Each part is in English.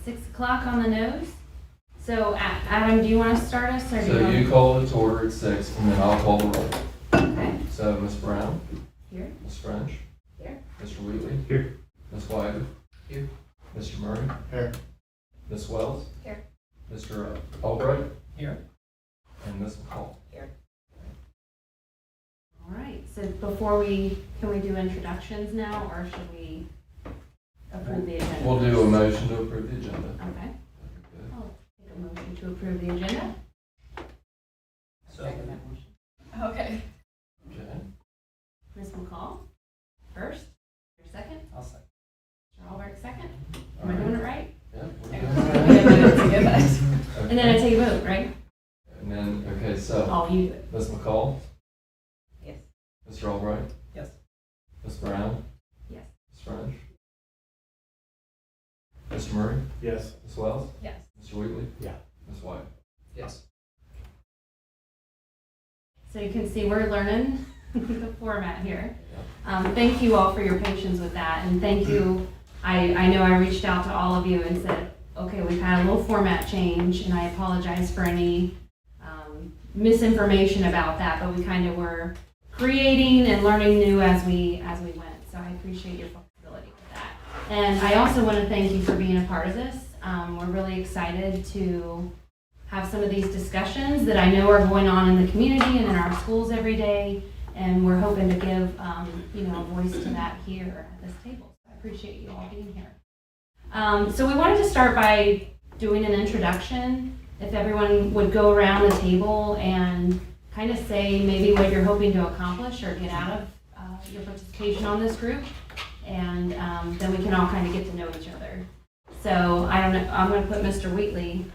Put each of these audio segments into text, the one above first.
6 o'clock on the nose. So Adam, do you want to start us? Or do So you you call it to order at 6, and then I'll call the roll. Okay. So Ms. Brown? Here. Ms. French? Here. Mr. Wheatley? Here. Ms. Wyder? Here. Mr. Murray? Here. Ms. Wells? Here. Mr. Albright? Here. And Ms. McCall? Here. All right. So can we do introductions now, or should we approve the agenda? We'll do a motion to approve the agenda. Okay. Good. I'll take a motion to approve the agenda. Second that motion. Okay. Okay. Ms. McCall, first. Your second. I'll second. Mr. Albright, second. All Am I doing it right. right? Yeah. And then I take a vote, right? And then, okay, so Oh, you do it. Ms. McCall? Yes. Mr. Albright? Yes. Ms. Brown? Yes. Ms. French? Mr. Murray? Yes. Ms. Wells? Yes. Mr. Wheatley? Yeah. Ms. White? Yes. So you can see we're learning the format here. Thank you all for your patience with that, and thank you. I know I reached out to all of you and said, okay, we've had a little format change, and I apologize for any misinformation about that, but we kind of were creating and learning new as we went. So I appreciate your flexibility with that. And I also want to thank you for being a part of this. We're really excited to have some of these discussions that I know are going on in the community and in our schools every day, and we're hoping to give a voice to that here at this table. So I appreciate you all being here. So we wanted to start by doing an introduction. If everyone would go around the table and kind of say maybe what you're hoping to accomplish or get out of your participation on this group, and then we can all kind of get to know each other. So I don't know, I'm going to put Mr. Wheatley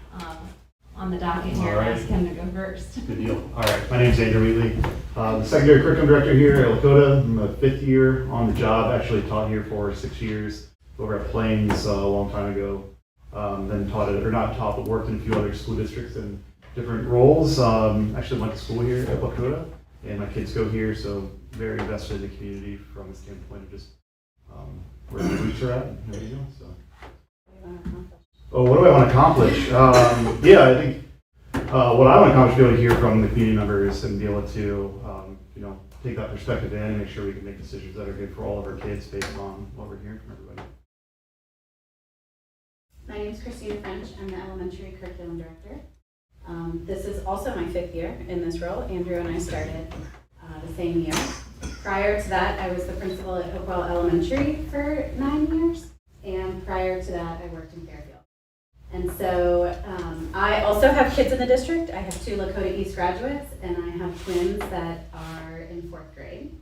on the docket here and ask him to go first. Good deal. All right, my name's Andrew Wheatley. The secondary curriculum director here at Lakota. I'm a 5th year on the job. Actually taught here for 6 years over at Plains a long time ago. Then but worked in a few other school districts in different roles. Actually went to school here at Lakota, and my kids go here, so very invested in the community from the standpoint of just where the roots are at and everything else. So. Oh, what do I want to accomplish? Yeah, I think what I want to accomplish is be able to hear from the community members and be able to, take that perspective in and make sure we can make decisions that are good for all of our kids based on what we're hearing from everybody. My name is Christina French. I'm the elementary curriculum director. This is also my 5th year in this role. Andrew and I started the same year. Prior to that, I was the principal at Hopewell Elementary for 9 years. And prior to that, I worked in Fairfield. And so I also have kids in the district. I have 2 Lakota East graduates, and I have twins that are in 4th grade.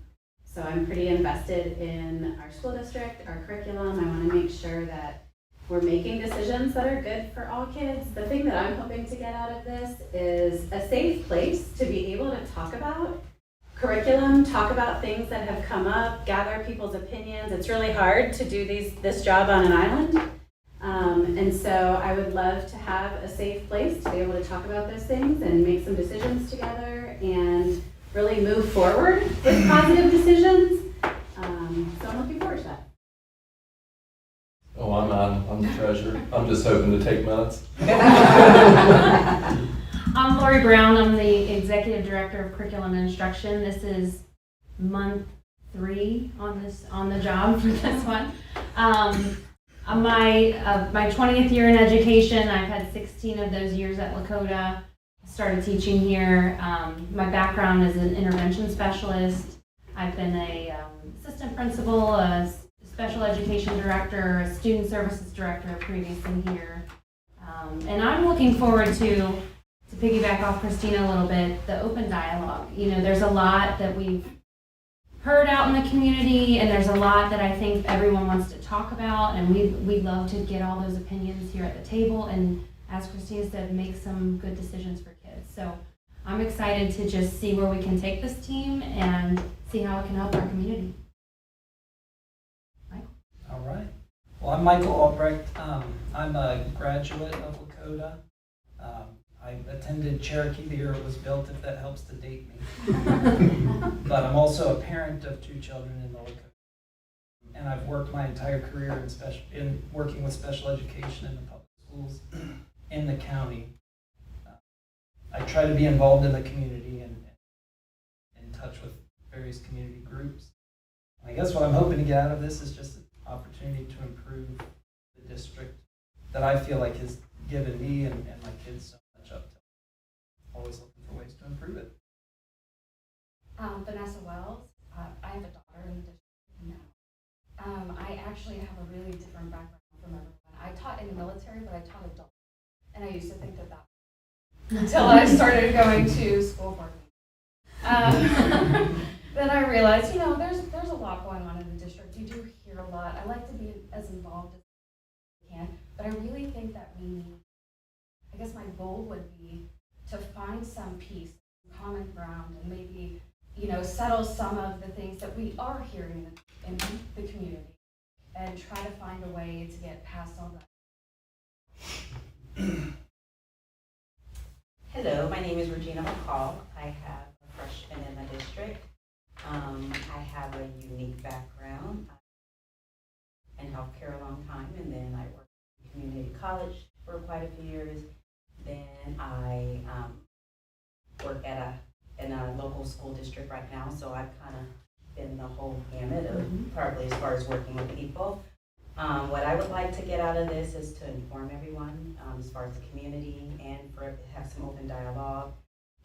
So I'm pretty invested in our school district, our curriculum. I want to make sure that we're making decisions that are good for all kids. The thing that I'm hoping to get out of this is a safe place to be able to talk about curriculum, talk about things that have come up, gather people's opinions. It's really hard to do this job on an island. And so I would love to have a safe place to be able to talk about those things and make some decisions together and really move forward with positive decisions. So I'm looking forward to that. Oh, I'm the treasurer. I'm just hoping to take minutes. I'm Lori Brown. I'm the Executive Director of Curriculum and Instruction. This is month 3 on the job for this one. My 20th year in education. I've had 16 of those years at Lakota. Started teaching here. My background is an intervention specialist. I've been a assistant principal, a special education director, a student services director previously here. And I'm looking forward to piggyback off Christina a little bit, the open dialogue. There's a lot that we've heard out in the community, and there's a lot that I think everyone wants to talk about, and we'd love to get all those opinions here at the table and, as Christina said, make some good decisions for kids. So I'm excited to just see where we can take this team and see how it can help our community. Michael? All right. Well, I'm Michael Albrecht. I'm a graduate of Lakota. I attended Cherokee the year it was built, if that helps to date me. But I'm also a parent of 2 children in the Lakota. And I've worked my entire career in working with special education in the public schools in the county. I try to be involved in the community and in touch with various community groups. I guess what I'm hoping to get out of this is just an opportunity to improve the district that I feel like has given me and my kids so much up to. Always looking for ways to improve it. Vanessa Wells. I have a daughter in the district now. I actually have a really different background from everyone. I taught in the military, but I taught adults. And I used to think that until I started going to school for it. Then I realized, there's a lot going on in the district. You do hear a lot. I like to be as involved as I can, but I really think that we need, I guess my goal would be to find some peace, common ground, and maybe, settle some of the things that we are hearing in the community and try to find a way to get past all that. Hello, my name is Regina McCall. I have a freshman in the district. I have a unique background. In healthcare a long time, and then I worked in community college for quite a few years. Then I work in a local school district right now, so I've kind of been the whole gamut of probably as far as working with people. What I would like to get out of this is to inform everyone as far as the community and have some open dialogue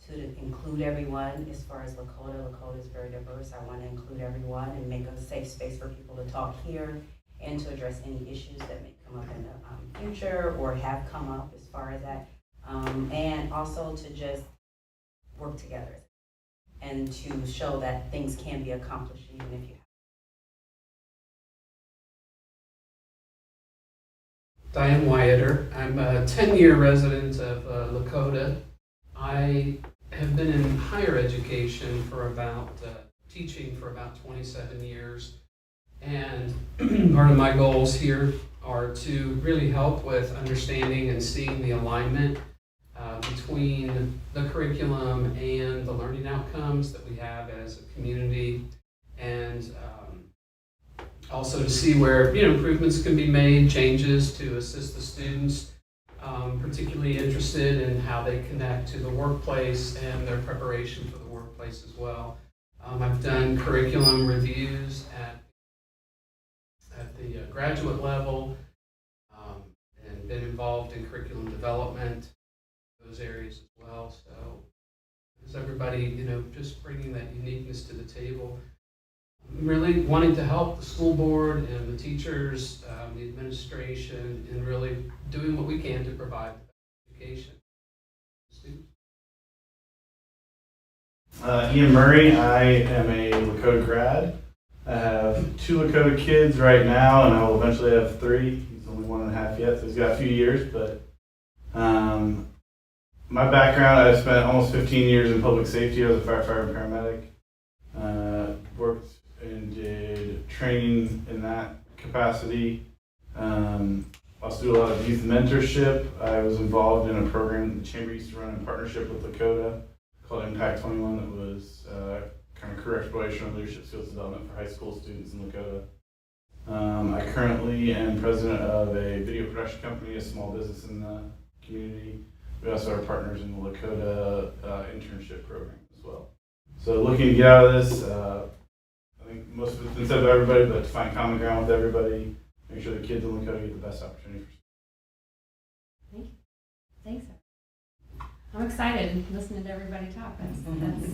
to include everyone as far as Lakota. Lakota is very diverse. I want to include everyone and make a safe space for people to talk here and to address any issues that may come up in the future or have come up as far as that. And also to just work together and to show that things can be accomplished even if you Diane Wyatter. I'm a 10-year resident of Lakota. I have been in higher education for teaching for about 27 years. And part of my goals here are to really help with understanding and seeing the alignment between the curriculum and the learning outcomes that we have as a community, and also to see where improvements can be made, changes to assist the students, particularly interested in how they connect to the workplace and their preparation for the workplace as well. I've done curriculum reviews at the graduate level, and been involved in curriculum development, those areas as well. So as everybody, just bringing that uniqueness to the table, really wanting to help the school board and the teachers, the administration, and really doing what we can to provide education to students. Ian Murray, I am a Lakota grad. I have 2 Lakota kids right now, and I will eventually have 3. He's only 1.5 yet, so he's got a few years. But my background, I spent almost 15 years in public safety. I was a firefighter and paramedic. Worked and did training in that capacity. Also do a lot of youth mentorship. I was involved in a program the Chamber used to run in partnership with Lakota called Impact 21 that was kind of career exploration and leadership skills development for high school students in Lakota. I currently am president of a video production company, a small business in the community. We also are partners in the Lakota internship program as well. So looking to get out of this, I think most of it's been said by everybody, but to find common ground with everybody, make sure the kids in Lakota get the best opportunity. Thank you. Thanks. I'm excited listening to everybody talk. That's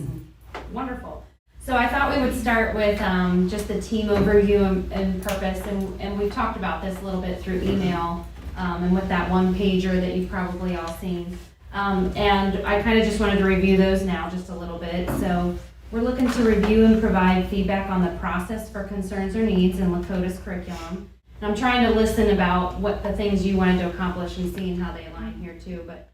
wonderful. So I thought we would start with just the team overview and purpose, and we've talked about this a little bit through email and with that one pager that you've probably all seen. And I kind of just wanted to review those now just a little bit. So we're looking to review and provide feedback on the process for concerns or needs in Lakota's curriculum. And I'm trying to listen about what the things you wanted to accomplish and seeing how they align here too. But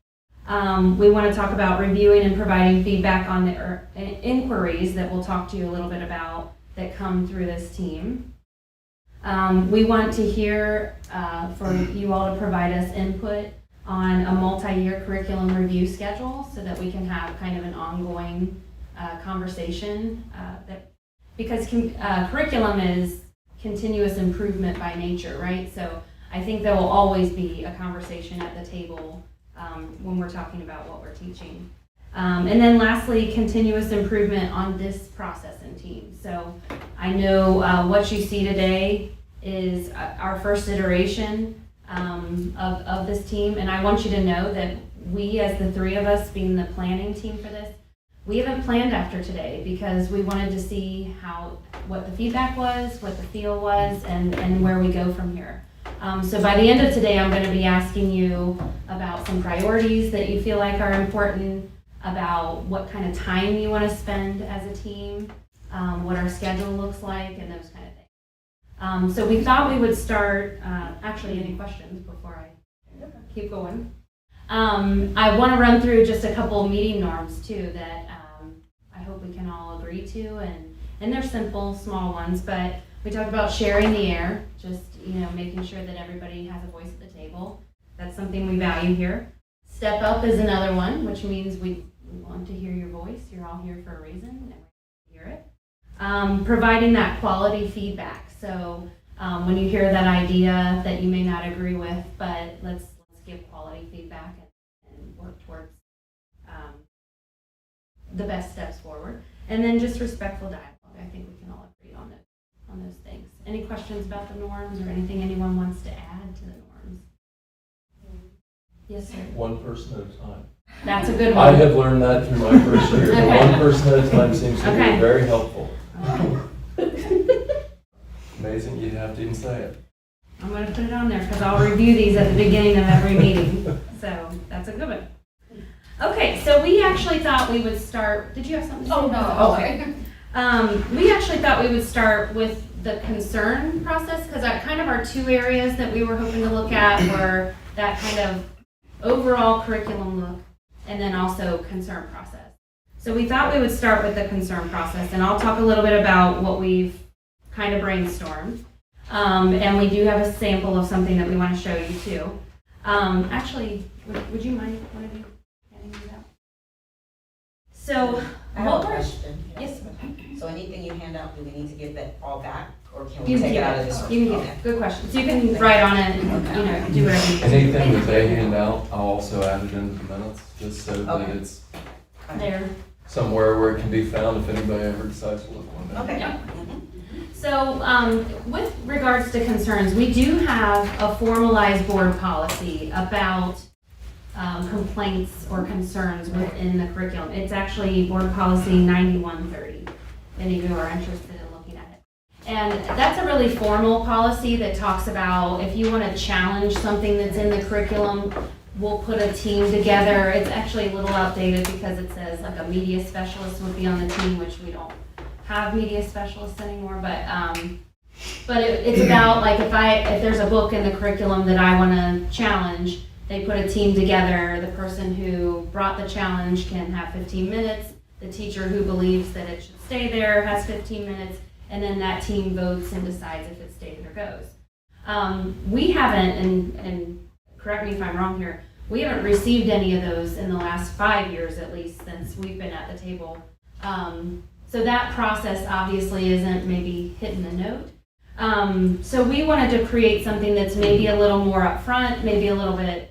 we want to talk about reviewing and providing feedback on the inquiries that we'll talk to you a little bit about that come through this team. We want to hear for you all to provide us input on a multi-year curriculum review schedule so that we can have kind of an ongoing conversation because curriculum is continuous improvement by nature, right? So I think there will always be a conversation at the table when we're talking about what we're teaching. And then lastly, continuous improvement on this process and team. So I know what you see today is our first iteration of this team, and I want you to know that we, as the three of us being the planning team for this, we haven't planned after today because we wanted to see what the feedback was, what the feel was, and where we go from here. So by the end of today, I'm going to be asking you about some priorities that you feel like are important, about what kind of time you want to spend as a team, what our schedule looks like, and those kind of things. So we thought we would start, actually, any questions before I keep going? I want to run through just a couple of meeting norms too that I hope we can all agree to, and they're simple, small ones, but we talked about sharing the air, just making sure that everybody has a voice at the table. That's something we value here. Step up is another one, which means we want to hear your voice. You're all here for a reason, and we want to hear it. Providing that quality feedback. So when you hear that idea that you may not agree with, but let's give quality feedback and work towards the best steps forward. And then just respectful dialogue. I think we can all agree on those things. Any questions about the norms or anything anyone wants to add to the norms? Yes, sir. One person at a time. That's a good I one. have learned that through my first year. Okay. One person at a time seems to Okay. be very helpful. Okay. Amazing you have to even say it. I'm going to put it on there because I'll review these at the beginning of every meeting. So that's a good one. Okay, so we actually thought we would start. Did you have something to say? Oh, no. Okay. We actually thought we would start with the concern process because kind of our two areas that we were hoping to look at were that kind of overall curriculum look and then also concern process. So we thought we would start with the concern process, and I'll talk a little bit about what we've kind of brainstormed. And we do have a sample of something that we want to show you too. Actually, would you mind one of you handing me that? So, I have what a we're question. Yes. So anything you hand out, do we need to give that all back, or can You we can take it keep out it. of this? You can keep Okay. it. Good question. So you can write on it and do whatever you need. Anything that they hand out, I'll also add it into the minutes, just so that Okay. it's There. somewhere where it can be found if anybody ever decides to look one day. Okay. Yeah. Mhm. So with regards to concerns, we do have a formalized board policy about complaints or concerns within the curriculum. It's actually board policy 9130, if any of you are interested in looking at it. And that's a really formal policy that talks about if you want to challenge something that's in the curriculum, we'll put a team together. It's actually a little outdated because it says like a media specialist would be on the team, which we don't have media specialists anymore, but it's about like if there's a book in the curriculum that I want to challenge, they put a team together. The person who brought the challenge can have 15 minutes. The teacher who believes that it should stay there has 15 minutes, and then that team votes and decides if it stays or goes. We haven't, and correct me if I'm wrong here, we haven't received any of those in the last 5 years at least since we've been at the table. So that process obviously isn't maybe hitting the note. So we wanted to create something that's maybe a little more upfront, maybe a little bit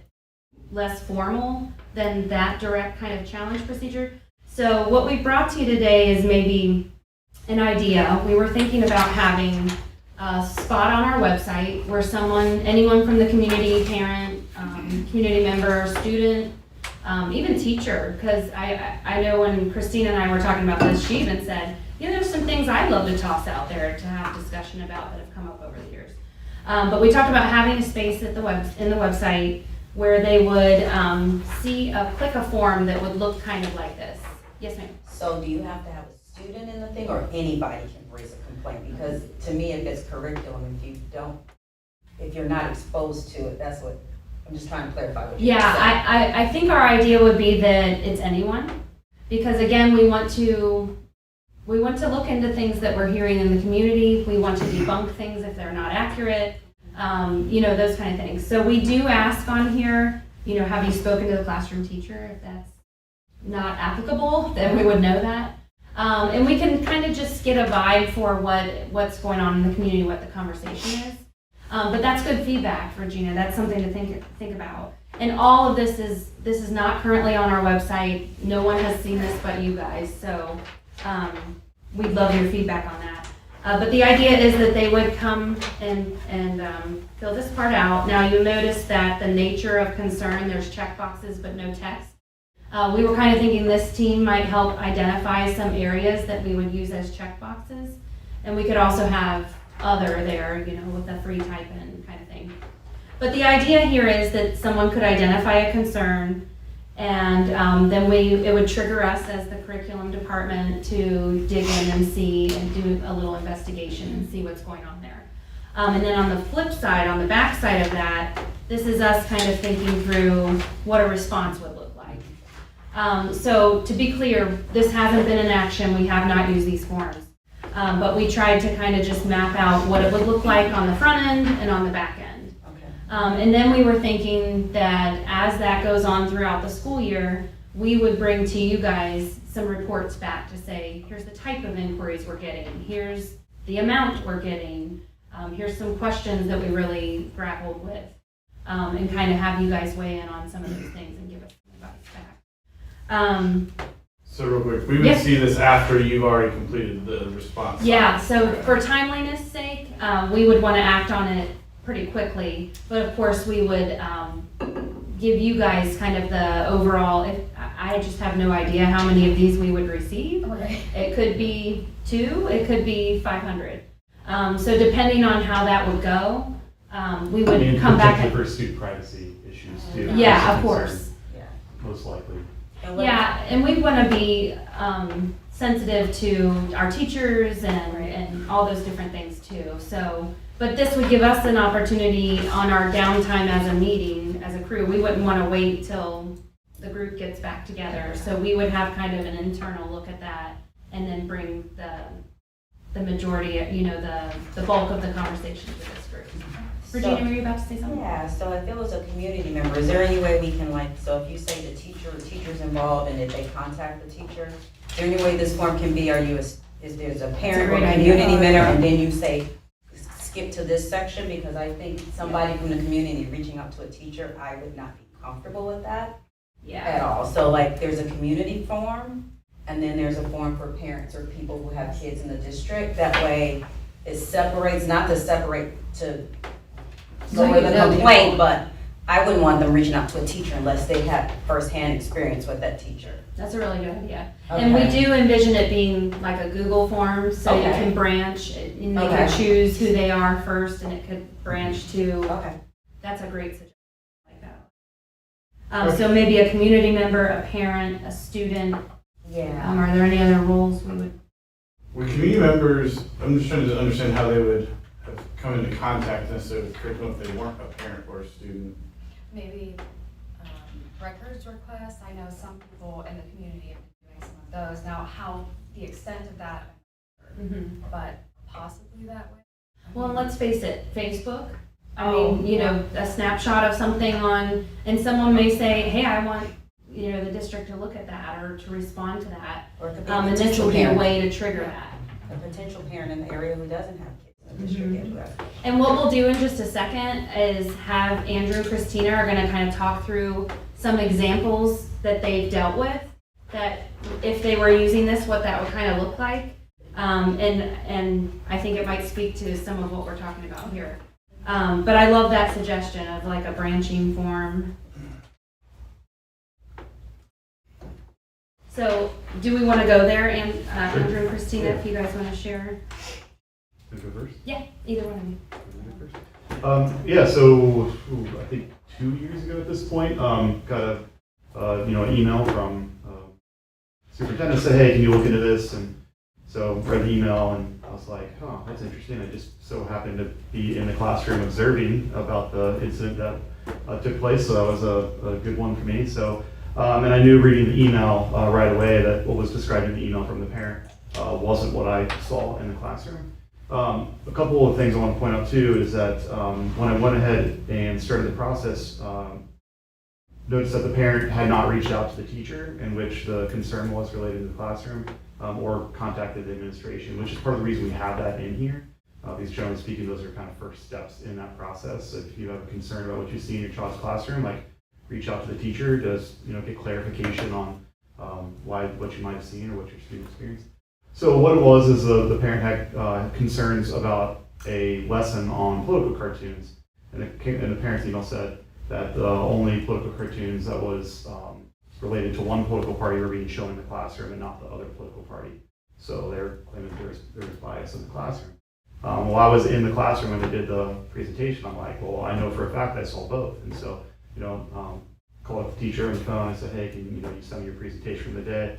less formal than that direct kind of challenge procedure. So what we brought to you today is maybe an idea. We were thinking about having a spot on our website where anyone from the community, parent, community member, student, even teacher, because I know when Christina and I were talking about this, she even said, there's some things I'd love to toss out there to have discussion about that have come up over the years. But we talked about having a space in the website where they would click a form that would look kind of like this. Yes, ma'am. So do you have to have a student in the thing, or anybody can raise a complaint? Because to me, if it's curriculum, if you're not exposed to it, that's what, I'm just trying to clarify what you're saying. Yeah, I think our idea would be that it's anyone, because again, we want to look into things that we're hearing in the community. We want to debunk things if they're not accurate, those kind of things. So we do ask on here, have you spoken to the classroom teacher? If that's not applicable, then we would know that. And we can kind of just get a vibe for what's going on in the community, what the conversation is. But that's good feedback, Regina. That's something to think about. And all of this is not currently on our website. No one has seen this but you guys. So we'd love your feedback on that. But the idea is that they would come and fill this part out. Now you'll notice that the nature of concern, there's check boxes but no text. We were kind of thinking this team might help identify some areas that we would use as check boxes. And we could also have other there, with a free type in kind of thing. But the idea here is that someone could identify a concern, and then it would trigger us as the curriculum department to dig in and see and do a little investigation and see what's going on there. And then on the flip side, on the back side of that, this is us kind of thinking through what a response would look like. So to be clear, this hasn't been in action. We have not used these forms. But we tried to kind of just map out what it would look like on the front end and on the back end. Okay. And then we were thinking that as that goes on throughout the school year, we would bring to you guys some reports back to say, here's the type of inquiries we're getting, here's the amount we're getting, here's some questions that we really grappled with, and kind of have you guys weigh in on some of those things and give us some advice back. So real quick, we would Yes. see this after you've already completed the response. Yeah, so Okay. for timeliness sake, we would want to act on it pretty quickly, but of course we would give you guys kind of the overall, I just have no idea how many of these we would receive. Okay. It could be 2, it could be 500. So depending on how that would go, we would And come back. potentially for student privacy issues too. Yeah, That's a of course. Yeah. concern, most likely. And what- Yeah, and we want to be sensitive to our teachers and all those different things too. So, but this would give us an opportunity on our downtime as a meeting, as a crew. We wouldn't want to wait till the group gets back together. So we would have kind of an internal look at that and then bring the majority, the bulk of the conversation to this group. Regina, were you about to say something? Yeah, so if it was a community member, is there any way we can so if you say the teacher or teacher's involved and if they contact the teacher, is there any way this form can be, is there's a parent or great idea. community member and then you say, skip to this section? Because I think somebody from the community reaching out to a teacher, I would not be comfortable with that at Yeah. all. So there's a community form and then there's a form for parents or people who have kids in the district. That way it separates, not to separate to lower the complaint, but I wouldn't want them reaching out to a teacher unless they have firsthand experience with that teacher. That's a really good idea. And we Okay. do envision it being like a Google form, so you Okay. can branch, and they Okay. can choose who they are first, and it could branch to, Okay. that's a great suggestion, I like that. So maybe a community member, a parent, a student. Yeah. Are there any other roles we would? Would community members, I'm just trying to understand how they would have come into contact necessarily with curriculum if they weren't a parent or a student. Maybe records requests. I know some people in the community have been doing some of those. Now, how the extent of that, but possibly that way. Well, let's face it, Facebook. I mean, a snapshot of something and someone may say, hey, I want, the district to look at that or to respond to that. Or it could be And this will be a way to trigger that. a potential parent in the area who doesn't have kids in the district yet. who has- And what we'll do in just a second is have Andrew and Christina are going to kind of talk through some examples that they've dealt with, that if they were using this, what that would kind of look like. And I think it might speak to some of what we're talking about here. But I love that suggestion of like a branching form. So do we want to go there, and Andrew and Christina, if you guys want to share? Can I go first? Yeah, either one of you. Yeah, so I think 2 years ago at this point, got an email from superintendent said, hey, can you look into this? And so read the email and I was like, oh, that's interesting. I just so happened to be in the classroom observing about the incident that took place, so that was a good one for me. So, and I knew reading the email right away that what was described in the email from the parent wasn't what I saw in the classroom. A couple of things I want to point out too is that when I went ahead and started the process, noticed that the parent had not reached out to the teacher in which the concern was related to the classroom or contacted the administration, which is part of the reason we have that in here. Because generally speaking, those are kind of first steps in that process. So if you have a concern about what you see in your child's classroom, like reach out to the teacher, just get clarification on what you might have seen or what your student experienced. So what it was is the parent had concerns about a lesson on political cartoons, and the parent's email said that the only political cartoons that was related to one political party were being shown in the classroom and not the other political party. So they're claiming there was bias in the classroom. While I was in the classroom when they did the presentation, I'm like, well, I know for a fact I saw both. And so, called up the teacher on the phone. I said, hey, can you send me your presentation from the day?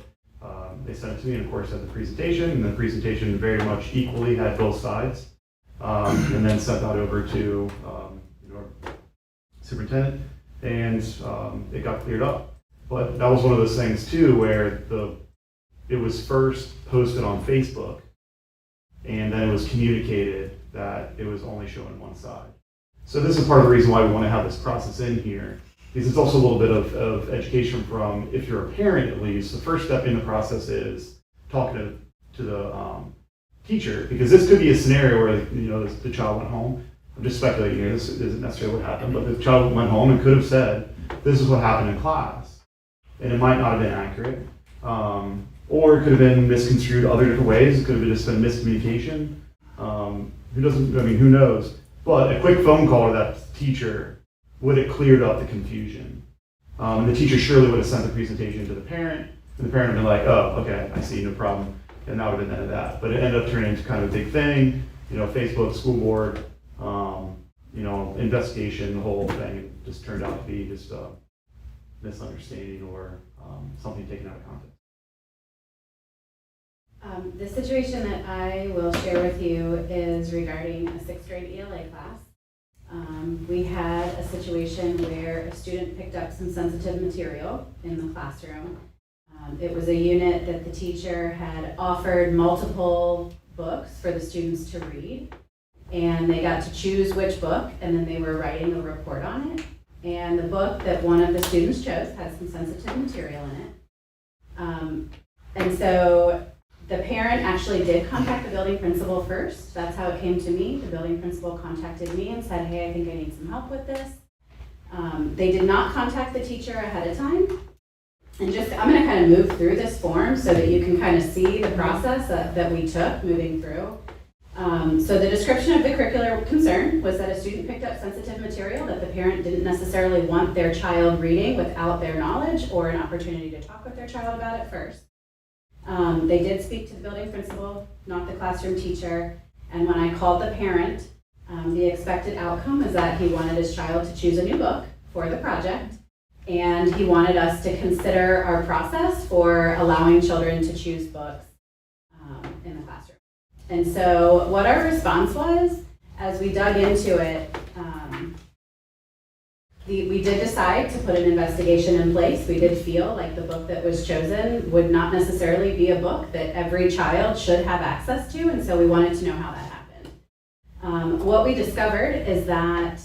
They sent it to me, and of course, had the presentation. And the presentation very much equally had both sides. And then sent that over to superintendent, and it got cleared up. But that was one of those things too, where it was first posted on Facebook, and then it was communicated that it was only showing one side. So this is part of the reason why we want to have this process in here, because it's also a little bit of education from, if you're a parent at least, the first step in the process is talking to the teacher, because this could be a scenario where the child went home. I'm just speculating here, this isn't necessarily what happened, but the child went home and could have said, this is what happened in class. And it might not have been accurate. Or it could have been misconstrued other different ways. It could have just been miscommunication. Who knows? But a quick phone call to that teacher would have cleared up the confusion. And the teacher surely would have sent the presentation to the parent, and the parent would have been like, oh, okay, I see, no problem. And that would have been the end of that. But it ended up turning into kind of a big thing, Facebook, school board, investigation, the whole thing. It just turned out to be just a misunderstanding or something taken out of context. The situation that I will share with you is regarding a 6th grade ELA class. We had a situation where a student picked up some sensitive material in the classroom. It was a unit that the teacher had offered multiple books for the students to read, and they got to choose which book, and then they were writing a report on it. And the book that one of the students chose had some sensitive material in it. And so the parent actually did contact the building principal first. That's how it came to me. The building principal contacted me and said, hey, I think I need some help with this. They did not contact the teacher ahead of time. And I'm going to kind of move through this form so that you can kind of see the process that we took moving through. So the description of the curricular concern was that a student picked up sensitive material that the parent didn't necessarily want their child reading without their knowledge or an opportunity to talk with their child about it first. They did speak to the building principal, not the classroom teacher, and when I called the parent, the expected outcome is that he wanted his child to choose a new book for the project, and he wanted us to consider our process for allowing children to choose books in the classroom. And so what our response was, as we dug into it, we did decide to put an investigation in place. We did feel like the book that was chosen would not necessarily be a book that every child should have access to, and so we wanted to know how that happened. What we discovered is that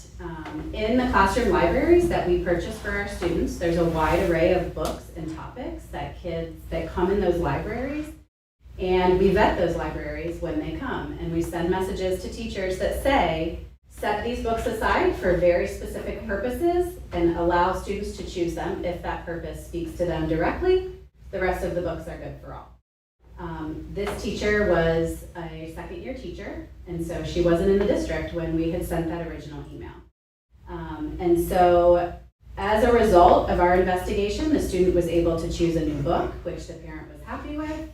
in the classroom libraries that we purchase for our students, there's a wide array of books and topics that come in those libraries. And we vet those libraries when they come, and we send messages to teachers that say, set these books aside for very specific purposes and allow students to choose them if that purpose speaks to them directly. The rest of the books are good for all. This teacher was a 2nd-year teacher, and so she wasn't in the district when we had sent that original email. And so as a result of our investigation, the student was able to choose a new book, which the parent was happy with.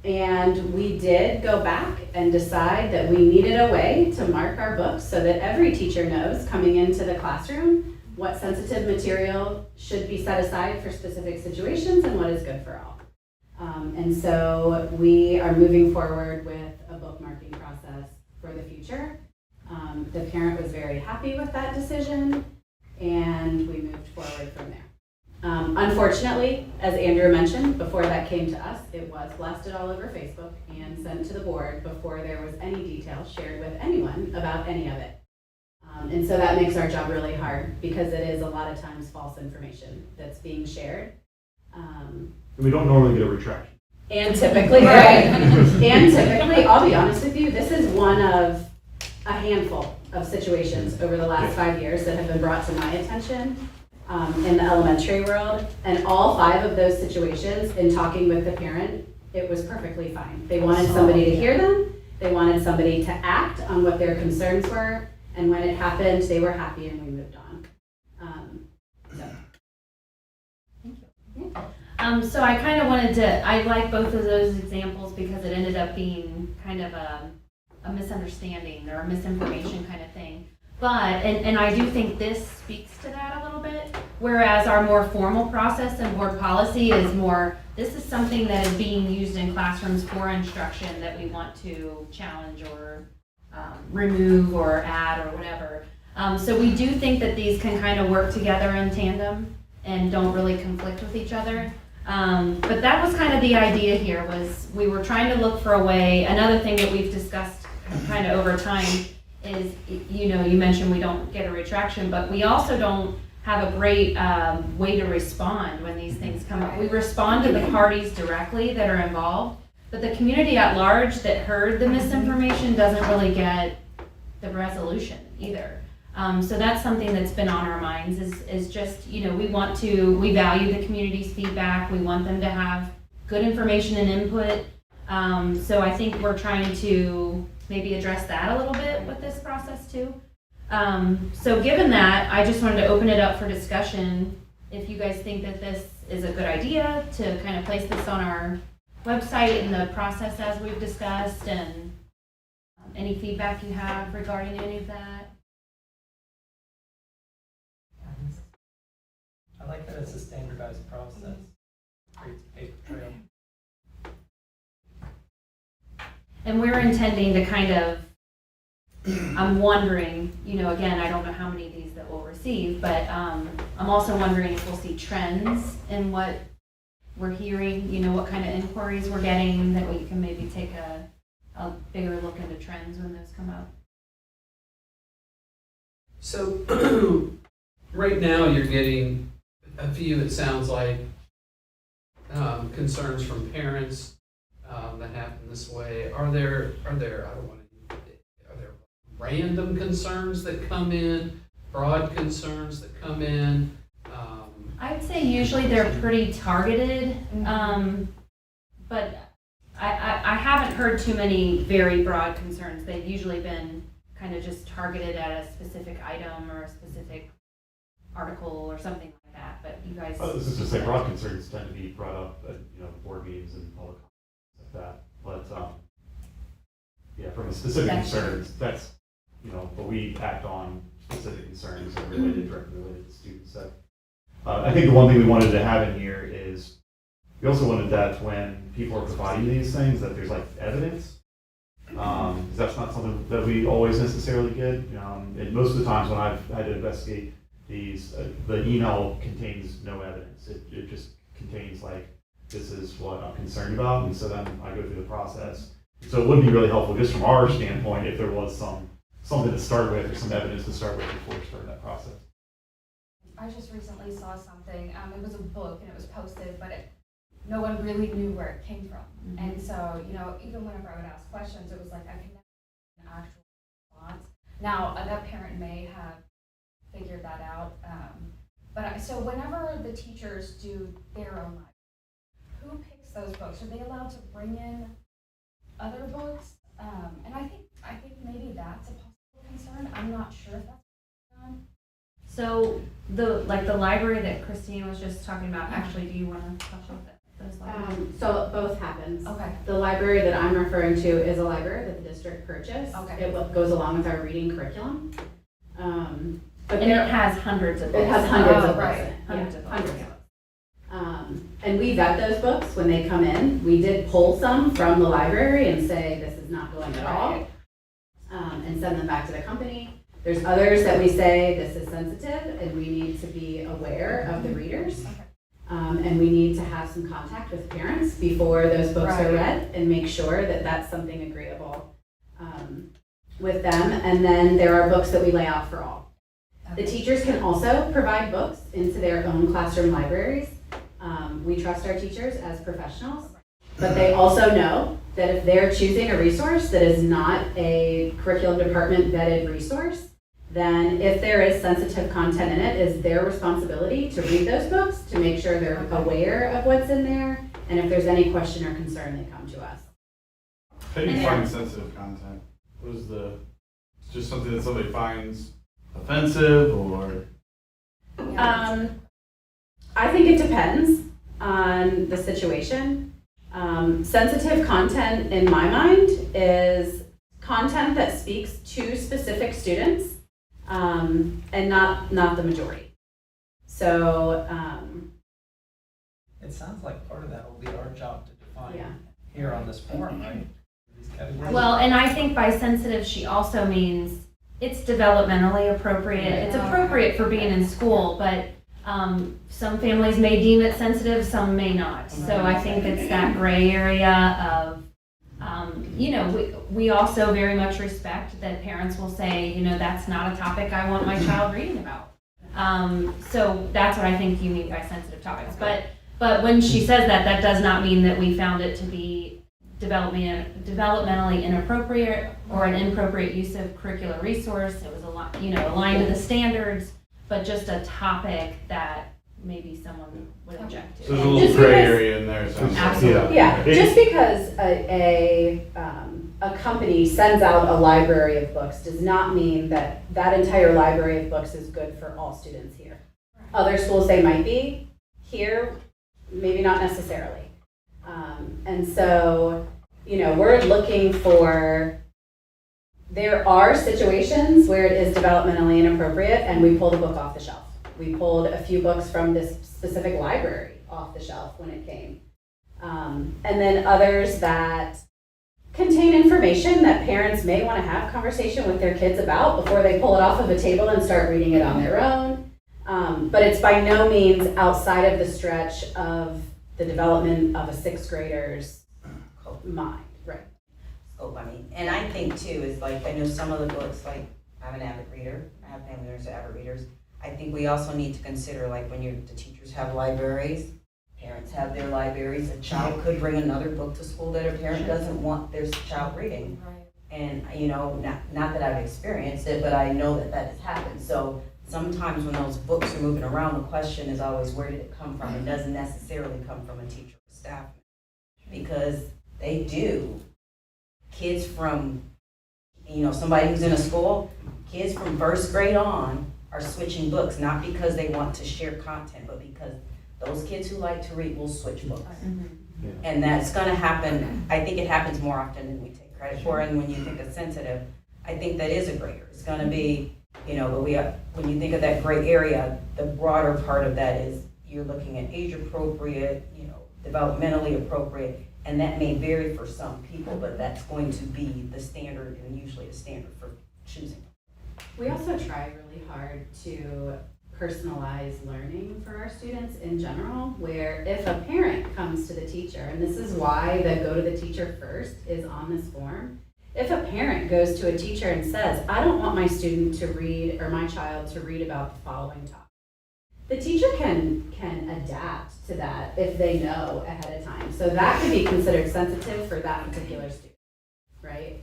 And we did go back and decide that we needed a way to mark our books so that every teacher knows coming into the classroom what sensitive material should be set aside for specific situations and what is good for all. And so we are moving forward with a bookmarking process for the future. The parent was very happy with that decision, and we moved forward from there. Unfortunately, as Andrew mentioned, before that came to us, it was blasted all over Facebook and sent to the board before there was any detail shared with anyone about any of it. And so that makes our job really hard because it is a lot of times false information that's being shared. And we don't normally get a retraction. And typically, right? And typically, I'll be honest with you, this is one of a handful of situations over the last 5 years that have been brought to my attention in the elementary world. And all 5 of those situations, in talking with the parent, it was perfectly fine. They wanted somebody to hear them. They wanted somebody to act on what their concerns were. And when it happened, they were happy and we moved on. So I kind of wanted to, I like both of those examples because it ended up being kind of a misunderstanding or a misinformation kind of thing. But, and I do think this speaks to that a little bit, whereas our more formal process and board policy is more, this is something that is being used in classrooms for instruction that we want to challenge or remove or add or whatever. So we do think that these can kind of work together in tandem and don't really conflict with each other. But that was kind of the idea here, was we were trying to look for a way. Another thing that we've discussed kind of over time is, you know, you mentioned we don't get a retraction, but we also don't have a great way to respond when these things come up. We respond to the parties directly that are involved, but the community at large that heard the misinformation doesn't really get the resolution either. So that's something that's been on our minds is just, you know, we value the community's feedback. We want them to have good information and input. So I think we're trying to maybe address that a little bit with this process too. So given that, I just wanted to open it up for discussion. If you guys think that this is a good idea to kind of place this on our website and the process as we've discussed, and any feedback you have regarding any of that. I like that it's a standardized process. Creates a paper trail. And we're intending to kind of, I'm wondering, you know, again, I don't know how many of these that we'll receive, but I'm also wondering if we'll see trends in what we're hearing, you know, what kind of inquiries we're getting, that we can maybe take a bigger look into trends when those come up. So right now you're getting a few, it sounds like, concerns from parents that happen this way. Are there random concerns that come in, broad concerns that come in? I'd say usually they're pretty targeted, but I haven't heard too many very broad concerns. They've usually been kind of just targeted at a specific item or a specific article or something like that. But you guys, this is just like broad concerns tend to be brought up at, you know, board meetings and public comments like that. But yeah, from a specific concerns, that's, you know, but we act on specific concerns that are directly related to students. So, I think the one thing we wanted to have in here is we also wanted that when people are providing these things, that there's like evidence. Because that's not something that we always necessarily get. And most of the times when I've had to investigate these, the email contains no evidence. It just contains like, this is what I'm concerned about, and so then I go through the process. So it would be really helpful just from our standpoint if there was something to start with or some evidence to start with before starting that process. I just recently saw something, it was a book and it was posted, but no one really knew where it came from. Mm-hmm. And so, you know, even whenever I would ask questions, it was like, I could never get an actual response. Now, that parent may have figured that out. So whenever the teachers do their own life, who picks those books? Are they allowed to bring in other books? And I think maybe that's a possible concern. I'm not sure if that's done. So the library that Christine was just talking about, actually, do you want to touch on those libraries? So both happens. Okay. The library that I'm referring to is a library that the district purchased. Okay. It goes along with our reading curriculum. But And it has hundreds of books. It has hundreds of books right. in it. Hundreds Yeah, of books. hundreds of books. And we vet those books when they come in. We did pull some from the library and say, this is not going at all, and send them back to the company. There's others that we say, this is sensitive and we need to be aware of the readers. And we need to have some contact with parents before those books are read and make sure that that's something agreeable with them. And then there are books that we lay out for all. The teachers can also provide books into their own classroom libraries. We trust our teachers as professionals, But they also know that if they're choosing a resource that is not a curriculum department vetted resource, then if there is sensitive content in it, it's their responsibility to read those books, to make sure they're aware of what's in there, and if there's any question or concern, they come to us. How do you And find sensitive content? What is it's just something that somebody finds offensive or? I think it depends on the situation. Sensitive content, in my mind, is content that speaks to specific students, and not the majority. So, It sounds like part of that will be our job to define yeah. here on this forum, right? These categories. Well, and I think by sensitive, she also means it's developmentally appropriate. It's appropriate for being in school, but some families may deem it sensitive, some may not. So I think it's that gray area of, we also very much respect that parents will say, that's not a topic I want my child reading about. So that's what I think you mean by sensitive topics. But when she says that, that does not mean that we found it to be developmentally inappropriate or an inappropriate use of curricular resource. It was aligned to the standards, but just a topic that maybe someone would object to. So there's a little Just gray because- area in there. It sounds like. Absolutely. Yeah, just because a company sends out a library of books does not mean that that entire library of books is good for all students here. Other schools, they might be. Here, maybe not necessarily. And so, we're looking for, there are situations where it is developmentally inappropriate and we pull the book off the shelf. We pulled a few books from this specific library off the shelf when it came. And then others that contain information that parents may want to have conversation with their kids about before they pull it off of a table and start reading it on their own. But it's by no means outside of the stretch of the development of a sixth grader's mind, right? Scope, and I think too, is I know some of the books, I'm an avid reader, I have family members that are avid readers. I think we also need to consider, when the teachers have libraries, parents have their libraries, a child could bring another book to school that a parent doesn't want their child reading. Right. And, not that I've experienced it, but I know that has happened. So sometimes when those books are moving around, the question is always, where did it come from? It doesn't necessarily come from a teacher or staff, because they do. Kids from, somebody who's in a school, kids from first grade on are switching books, not because they want to share content, but because those kids who like to read will switch books. Yeah. And that's gonna happen, I think it happens more often than we take credit for, and when you think of sensitive, I think that is a gray area. It's gonna be, but when you think of that gray area, the broader part of that is you're looking at age appropriate, developmentally appropriate, and that may vary for some people, but that's going to be the standard, and usually a standard for choosing. We also try really hard to personalize learning for our students in general, where if a parent comes to the teacher, and this is why the go to the teacher first is on this form, if a parent goes to a teacher and says, I don't want my student to read, or my child to read about the following topic, the teacher can adapt to that if they know ahead of time. So that can be considered sensitive for that particular student, right?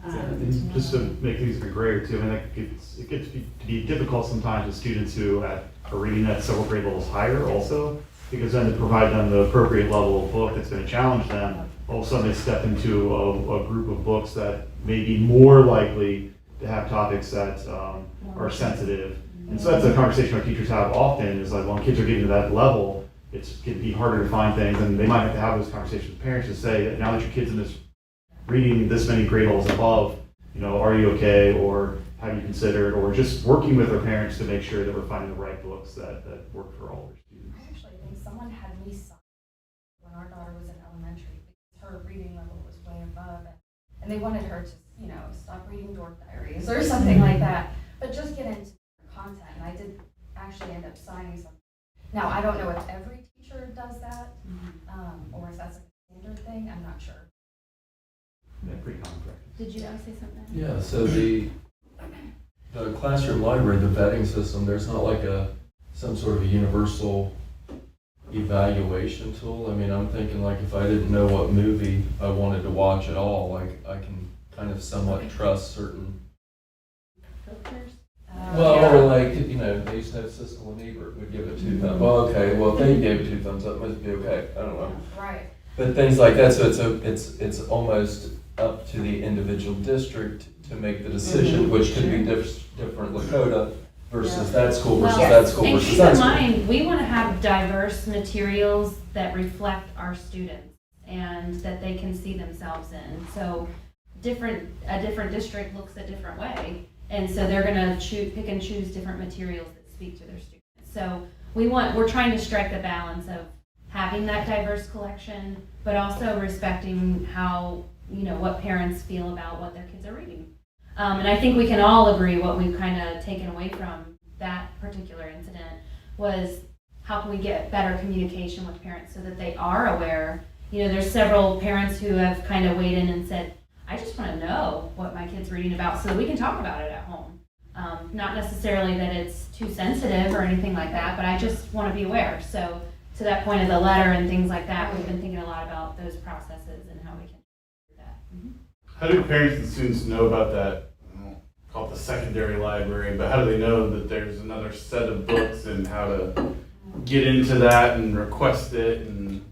And just to make things a bit grayer too, it gets to be difficult sometimes with students who are reading at several grade levels higher also, because then to provide them the appropriate level of book that's going to challenge them, all of a sudden they step into a group of books that may be more likely to have topics that are sensitive. And so that's a conversation our teachers have often, is when kids are getting to that level, it's going to be harder to find things, and they might have to have those conversations with parents to say that now that your kid's in this reading this many grade levels above, are you okay, or have you considered, or just working with our parents to make sure that we're finding the right books that work for all their students. I actually think someone had me sign when our daughter was in elementary because her reading level was way above it. And they wanted her to, stop reading dork diaries or something like that. But just get into content. And I did actually end up signing something. Now, I don't know if every teacher does that, or if that's a standard thing. I'm not sure. Yeah, pretty common practice. Did you want to say something? Yeah, so the classroom library, the vetting system, there's not some sort of a universal evaluation tool? I mean, I'm thinking like if I didn't know what movie I wanted to watch at all, like I can kind of somewhat trust certain. Filters? Well, Yeah. or like, you know, they used to have Siskel and Ebert would give it 2 thumbs. Well, okay, well, if they gave it 2 thumbs up, it must be okay. I don't know. Right. But things like that, so it's almost up to the individual district to make the decision, which could be different Lakota versus that school versus Well, that school and versus keep that in school. mind, we want to have diverse materials that reflect our students and that they can see themselves in. So a different district looks a different way. And so they're gonna pick and choose different materials that speak to their students. So we're trying to strike the balance of having that diverse collection, but also respecting how, what parents feel about what their kids are reading. And I think we can all agree what we've kind of taken away from that particular incident was how can we get better communication with parents so that they are aware. There's several parents who have kind of weighed in and said, I just want to know what my kid's reading about so that we can talk about it at home. Not necessarily that it's too sensitive or anything like that, but I just want to be aware. So to that point of the letter and things like that, we've been thinking a lot about those processes and how we can do that. How do parents and students know about that, I don't call it the secondary library, but how do they know that there's another set of books and how to get into that and request it? And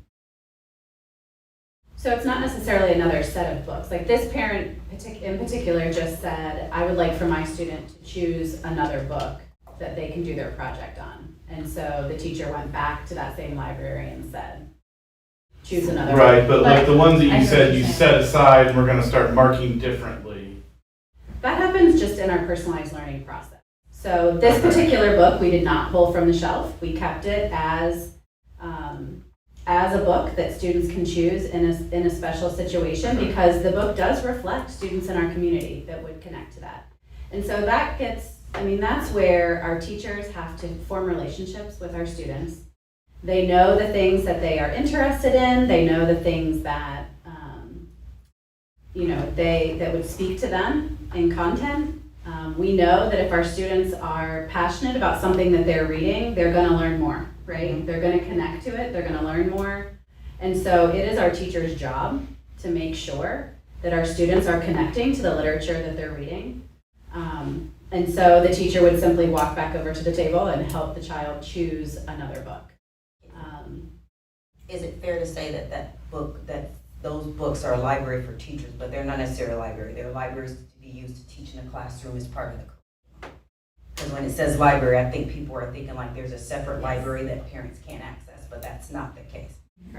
So it's not necessarily another set of books. Like this parent in particular just said, I would like for my student to choose another book that they can do their project on. And so the teacher went back to that same library and said, choose another book. right, but like the ones that I you hear said what you you're set aside and we're gonna start marking differently. That happens just in our personalized learning process. So this particular book, we did not pull from the shelf. We kept it as a book that students can choose in a special situation because the book does reflect students in our community that would connect to that. And so that's where our teachers have to form relationships with our students. They know the things that they are interested in. They know the things that, that would speak to them in content. We know that if our students are passionate about something that they're reading, they're going to learn more, right? They're going to connect to it. They're going to learn more. And so it is our teacher's job to make sure that our students are connecting to the literature that they're reading. And so the teacher would simply walk back over to the table and help the child choose another book. Is it fair to say that those books are a library for teachers, but they're not necessarily a library? They're libraries to be used to teach in a classroom as part of the curriculum. Because when it says library, I think people are thinking like there's a separate library that parents can't access, but that's not the case.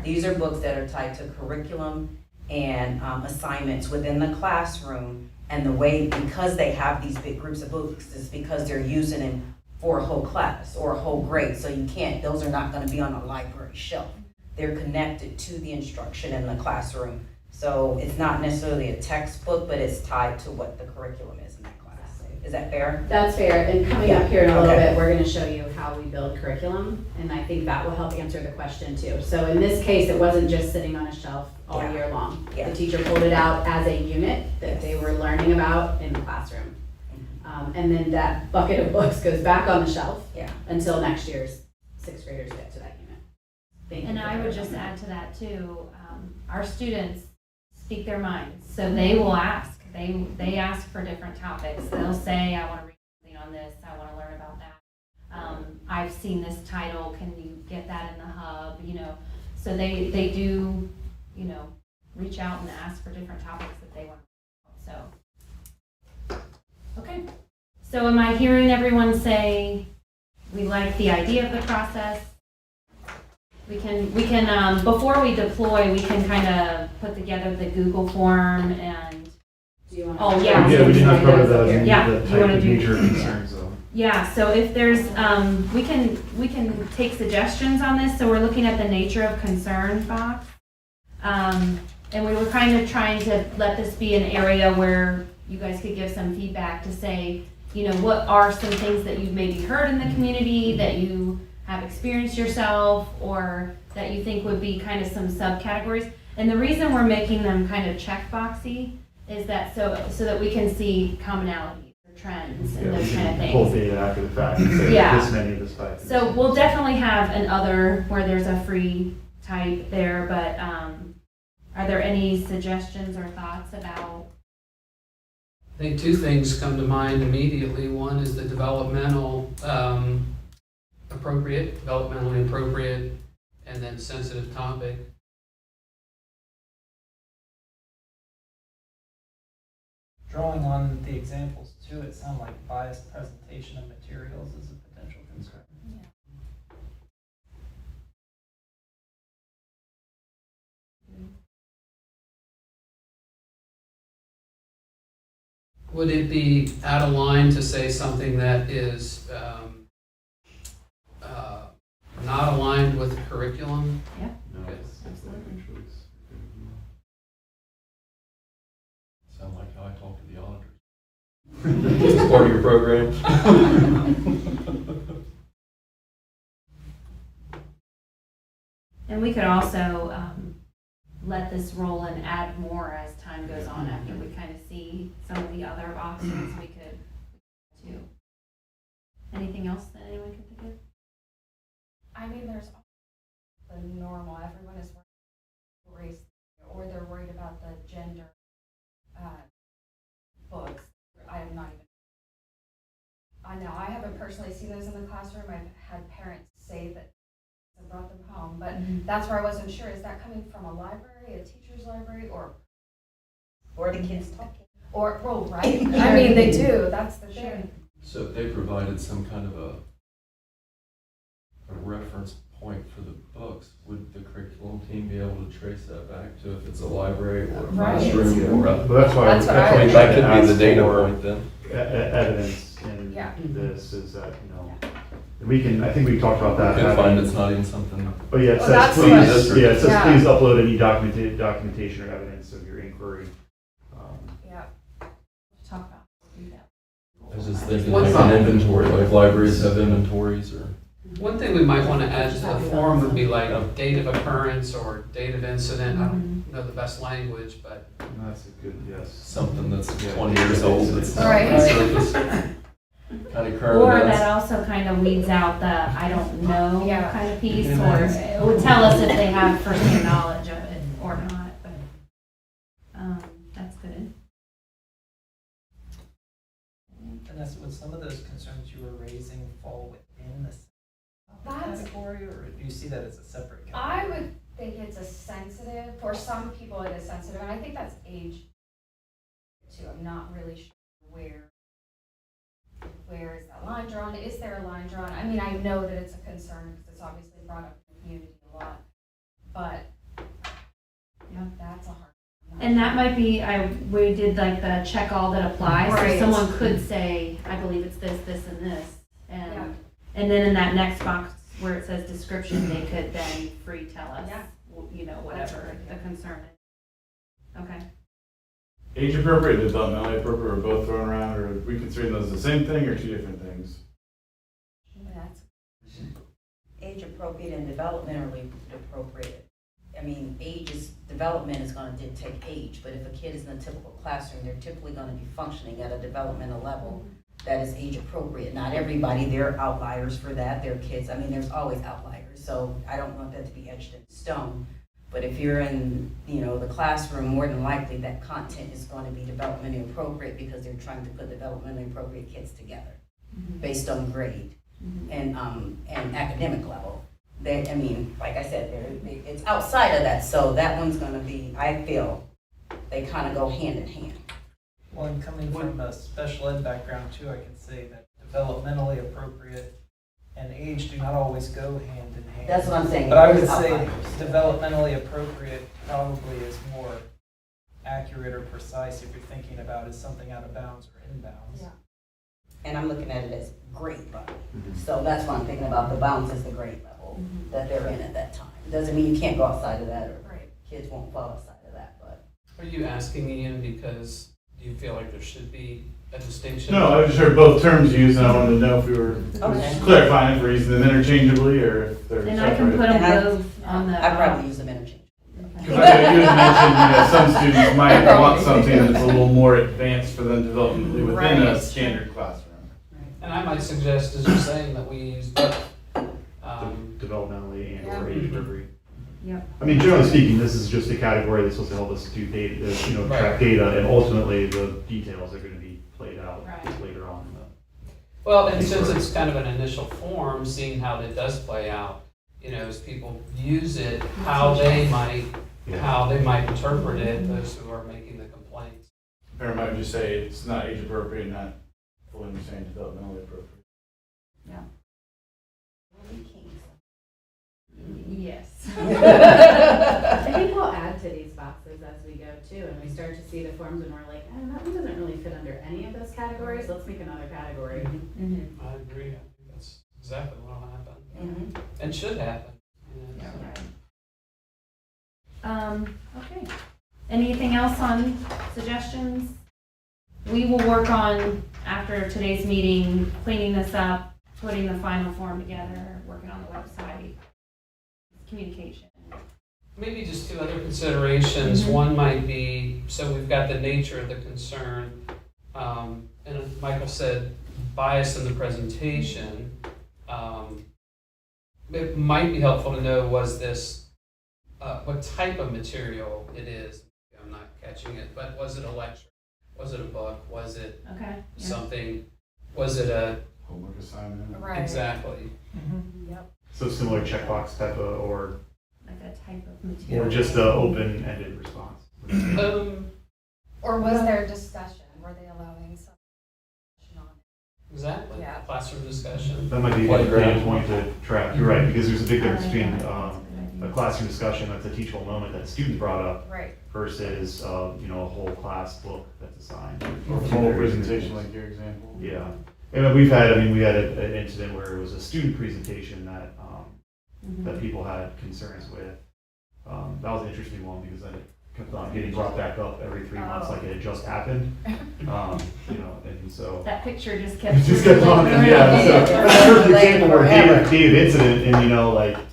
These are books that are tied to curriculum and assignments within the classroom, and the way, because they have these big groups of books, is because they're using them for a whole class or a whole grade. So those are not going to be on a library shelf. They're connected to the instruction in the classroom. So it's not necessarily a textbook, but it's tied to what the curriculum is in that class. Is that fair? That's fair. And coming up here in a little Okay. bit, we're going to show you how we build curriculum. And I think that will help answer the question too. So in this case, it wasn't just sitting on a shelf all Yeah. year long. Yeah. The teacher pulled it out as a unit that they were learning about in the classroom. And then that bucket of books goes back on the shelf Yeah. until next year's sixth graders get to that unit. Thank you And for I would clarifying just that. add to that too, our students speak their minds, so they will ask. They ask for different topics. They'll say, I want to read something on this, I want to learn about that. I've seen this title, can you get that in the hub, So they do, reach out and ask for different topics that they want to know. So, okay. So am I hearing everyone say, we like the idea of the process? We can before we deploy, we can kind of put together the Google form and, Do you want to? Oh, yeah. Yeah, we did not cover the, Yeah, the you type wanna of do- major concerns though. yeah, so if there's, we can take suggestions on this, so we're looking at the nature of concern box. And we were kind of trying to let this be an area where you guys could give some feedback to say, what are some things that you've maybe heard in the community that you have experienced yourself, or that you think would be kind of some subcategories. And the reason we're making them kind of checkboxy is that so that we can see commonalities or trends and Yeah, those we kind of can pull things. data after the fact and say Yeah. this many of this type. So we'll definitely have an other where there's a free type there, but are there any suggestions or thoughts about? I think two things come to mind immediately. One is the developmentally appropriate, and then sensitive topic. Drawing on the examples too, it sounded like biased presentation of materials is a potential concern. Would it be out of line to say something that is not aligned with the curriculum? No, Okay. it's the right choice. Sound like how I talk to the auditors. Is this part of your program? And we could also let this roll and add more as time goes on after we kind of see some of the other options we could do. Anything else that anyone can think of? I mean, there's the normal, everyone is worried about race, or they're worried about the gender books. I am not even, I know, I haven't personally seen those in the classroom. I've had parents say that I brought them home, but that's where I wasn't sure. Is that coming from a library, a teacher's library, or the kids talking. Or, well, right? I mean, they do, that's the thing. So if they provided some kind of a reference point for the books, would the curriculum team be able to trace that back to if it's a library or a Right. classroom? Or But that's why. That's what I I mean, would that could be the data point then. Evidence in Yeah. this is that, we can, I think we talked about that. You could having- find it's not even something. But yeah, it Well, says that's please, what- yeah, it says Yeah. please upload any documentation or evidence of your inquiry. Yeah. Talk about do that. I was just thinking What like about- an inventory, like libraries have inventories or. One thing we might want to add to the form would be like a date of occurrence or date of incident. I don't know the best language, but That's a good, yes. Something that's Yeah. 20 years old that's not Right. on the surface. Kind of current Or events. that also kind of weeds out the I don't know Yeah. kind of piece, or it would tell us if they have first-hand knowledge of it or not, but that's good. Vanessa, would some of those concerns you were raising fall within the That's- category, or do you see that as a separate category? I would think it's a sensitive, for some people it is sensitive, and I think that's age too. I'm not really sure where is that line drawn? Is there a line drawn? I mean, I know that it's a concern because it's obviously brought up in the community a lot, but Yeah. that's a hard one. And that might be, we did like the check all that applies, so Right. someone could say, I believe it's this, this, and this. Yeah. And then in that next box where it says description, they could then free tell us, Yeah. whatever the concern is. Okay. Age appropriate, developmentally appropriate, are both thrown around, or are we considering those the same thing or two different things? That's Age appropriate and developmentally appropriate. I mean, development is gonna dictate age, but if a kid is in a typical classroom, they're typically gonna be functioning at a developmental level that is age appropriate. Not everybody, there are outliers for that, there are kids, I mean, there's always outliers, so I don't want that to be etched in stone. But if you're in, the classroom, more than likely that content is going to be developmentally appropriate because they're trying to put developmentally appropriate kids together based on grade and academic level. Like I said, it's outside of that, so that one's going to be, I feel, they kind of go hand in hand. Well, and coming from a special ed background too, I can say that developmentally appropriate and age do not always go hand in hand. That's what I'm saying. But I would There's say outliers. developmentally appropriate probably is more accurate or precise if you're thinking about is something out of bounds or inbounds. Yeah. And I'm looking at it as grade level. So that's what I'm thinking about, the bounds is the grade level that they're in at that time. Doesn't mean you can't go outside of that, or right. kids won't fall outside of that, but. are you asking Ian because you feel like there should be a distinction? No, I just heard both terms used, and I wanted to know if we were Okay. just clarifying if we're using them interchangeably or if they're And I can separate. put them And I- both on the. I probably use them interchangeably. Because I you had mentioned, some students might want something that's a little more advanced for them developmentally within a Right. standard classroom. And I might suggest, as you're saying, that we use both. Developmentally and Yeah. or age appropriate. Yep. I mean, generally speaking, this is just a category that's supposed to help us do data, track Right. data, and ultimately the details are going to be played out Right. later on. Well, and since it's kind of an initial form, seeing how that does play out, as people use it, how they might interpret it, those who are making the complaints. Parent might just say it's not age appropriate, not fully understand developmentally appropriate. Yes. I think we'll add to these boxes as we go too, and we start to see the forms and we're like, oh, that one doesn't really fit under any of those categories, let's make another category. Mm-hmm. I agree. I think that's exactly what will happen. Mhm. And should happen. Yeah, right. Okay. Anything else on suggestions? We will work on, after today's meeting, cleaning this up, putting the final form together, working on the website, communication. Maybe just two other considerations. Mhm. One might be, so we've got the nature of the concern, and as Michael said, bias in the presentation. It might be helpful to know, was this, what type of material it is. I'm not catching it, but was it a lecture? Was it a book? Was it Okay. Yeah. something, was it a, Homework assignment. Right. exactly. Yep. So similar checkbox type of, or Like a type of material. just an open-ended response. Or was there discussion? Were they allowing some discussion on it? Exactly. Yeah. Classroom discussion. That might be a Playground. good point to track. You're right, because there's a big difference between That's a good a idea. classroom discussion that's a teachable moment that students brought up Right. versus, a whole class book that's assigned. Or a formal presentation like your example. Yeah. And we had an incident where it was a student presentation that, Mhm. that people had concerns with. That was an interesting one because then it kept on getting brought back up every 3 months like it had just happened. And so. That picture just kept. It just kept on, circling yeah, around. so that's a perfect example where Dave incident and,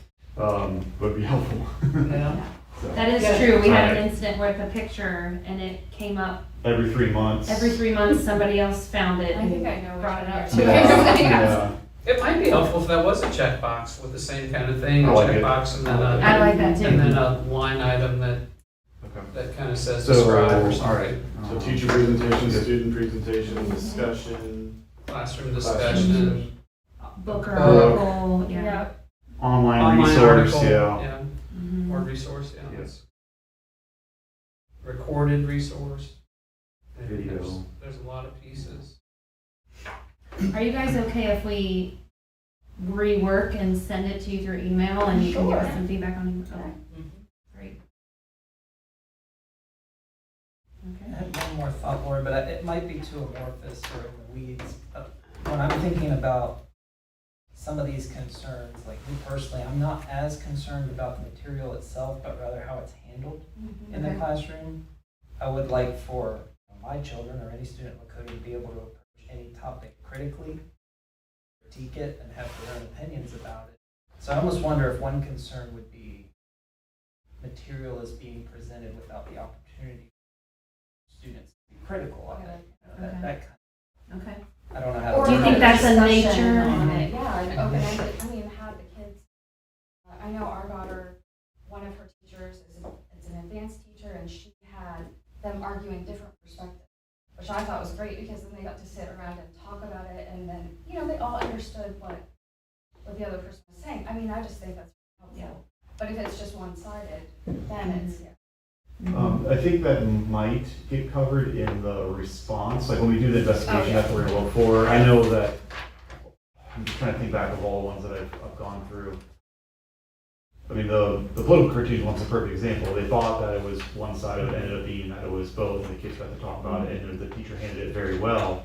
would be helpful. Yeah. So, That is Yeah. true. We had Right. an incident with a picture and it came up every 3 months. every 3 months, somebody else found it. I think I know which Brought it one up you're too. talking Yeah, about. yeah. It might be helpful if that was a checkbox with the same kind of thing, a I like it. checkbox and then I like that and too. then a line item that, Okay. that kind of says So, describe or all something. right. So teacher presentation, student presentation, discussion. Classroom discussion, Book or Book. article, yeah. Yeah. Online, online resource, article, yeah. Mhm. or resource, yeah. Yes. Recorded resource. And Video. There's a lot of pieces. Are you guys okay if we rework and send it to you through email and you can give us Sure. some feedback on it? Okay, Mm-hmm. great. I Okay. had one more thought, Lori, but it might be too amorphous or in the weeds. When I'm thinking about some of these concerns, like me personally, I'm not as concerned about the material itself, but rather how it's handled in the Okay. classroom. I would like for my children or any student in Lakota to be able to approach any topic critically, critique it, and have their own opinions about it. So I almost wonder if one concern would be material is being presented without the opportunity for students to be critical of it. Okay. That kind Okay. I don't know how Or to Do you word think it. that's a discussion nature? on it, yeah, and open-ended, I mean, have the kids, I know our daughter, one of her teachers it's an advanced teacher, and she had them arguing different perspectives, which I thought was great, because then they got to sit around and talk about it, and then, they all understood what the other person was saying. I mean, I just think that's helpful. Yeah. But if it's just one-sided, then it's, I think that might get covered in the response, like when we do the investigation, that's what we're gonna look for. I know that, I'm just trying to think back of all the ones that I've gone through. I mean, the political cartoon one's a perfect example. They thought that it was one side, it ended up being that it was both, and the kids got to talk about it, and the teacher handled it very well.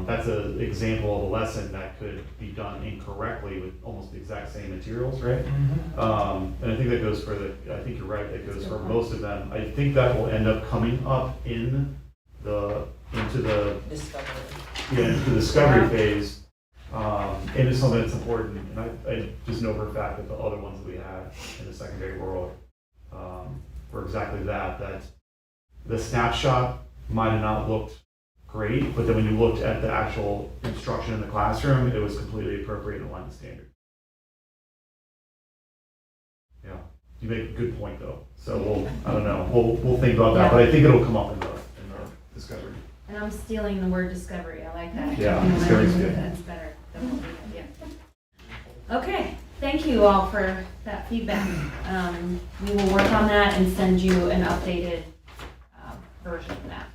That's an example of a lesson that could be done incorrectly with almost the exact same materials, right? And I think that goes for I think you're right, that goes for most of them. I think that will end up coming up into the discovery phase. And it's something that's important, and I just know for a fact that the other ones that we have in the secondary world, for exactly that, that the snapshot might have not looked great, but then when you looked at the actual instruction in the classroom, it was completely appropriate and aligned with standard. Yeah, you make a good point though. So I don't know, we'll think about that, but I think it'll come up in the discovery. And I'm stealing the word discovery. I like that. Yeah, discovery's good. That's better. Yeah. Okay. Thank you all for that feedback. We will work on that and send you an updated version of that.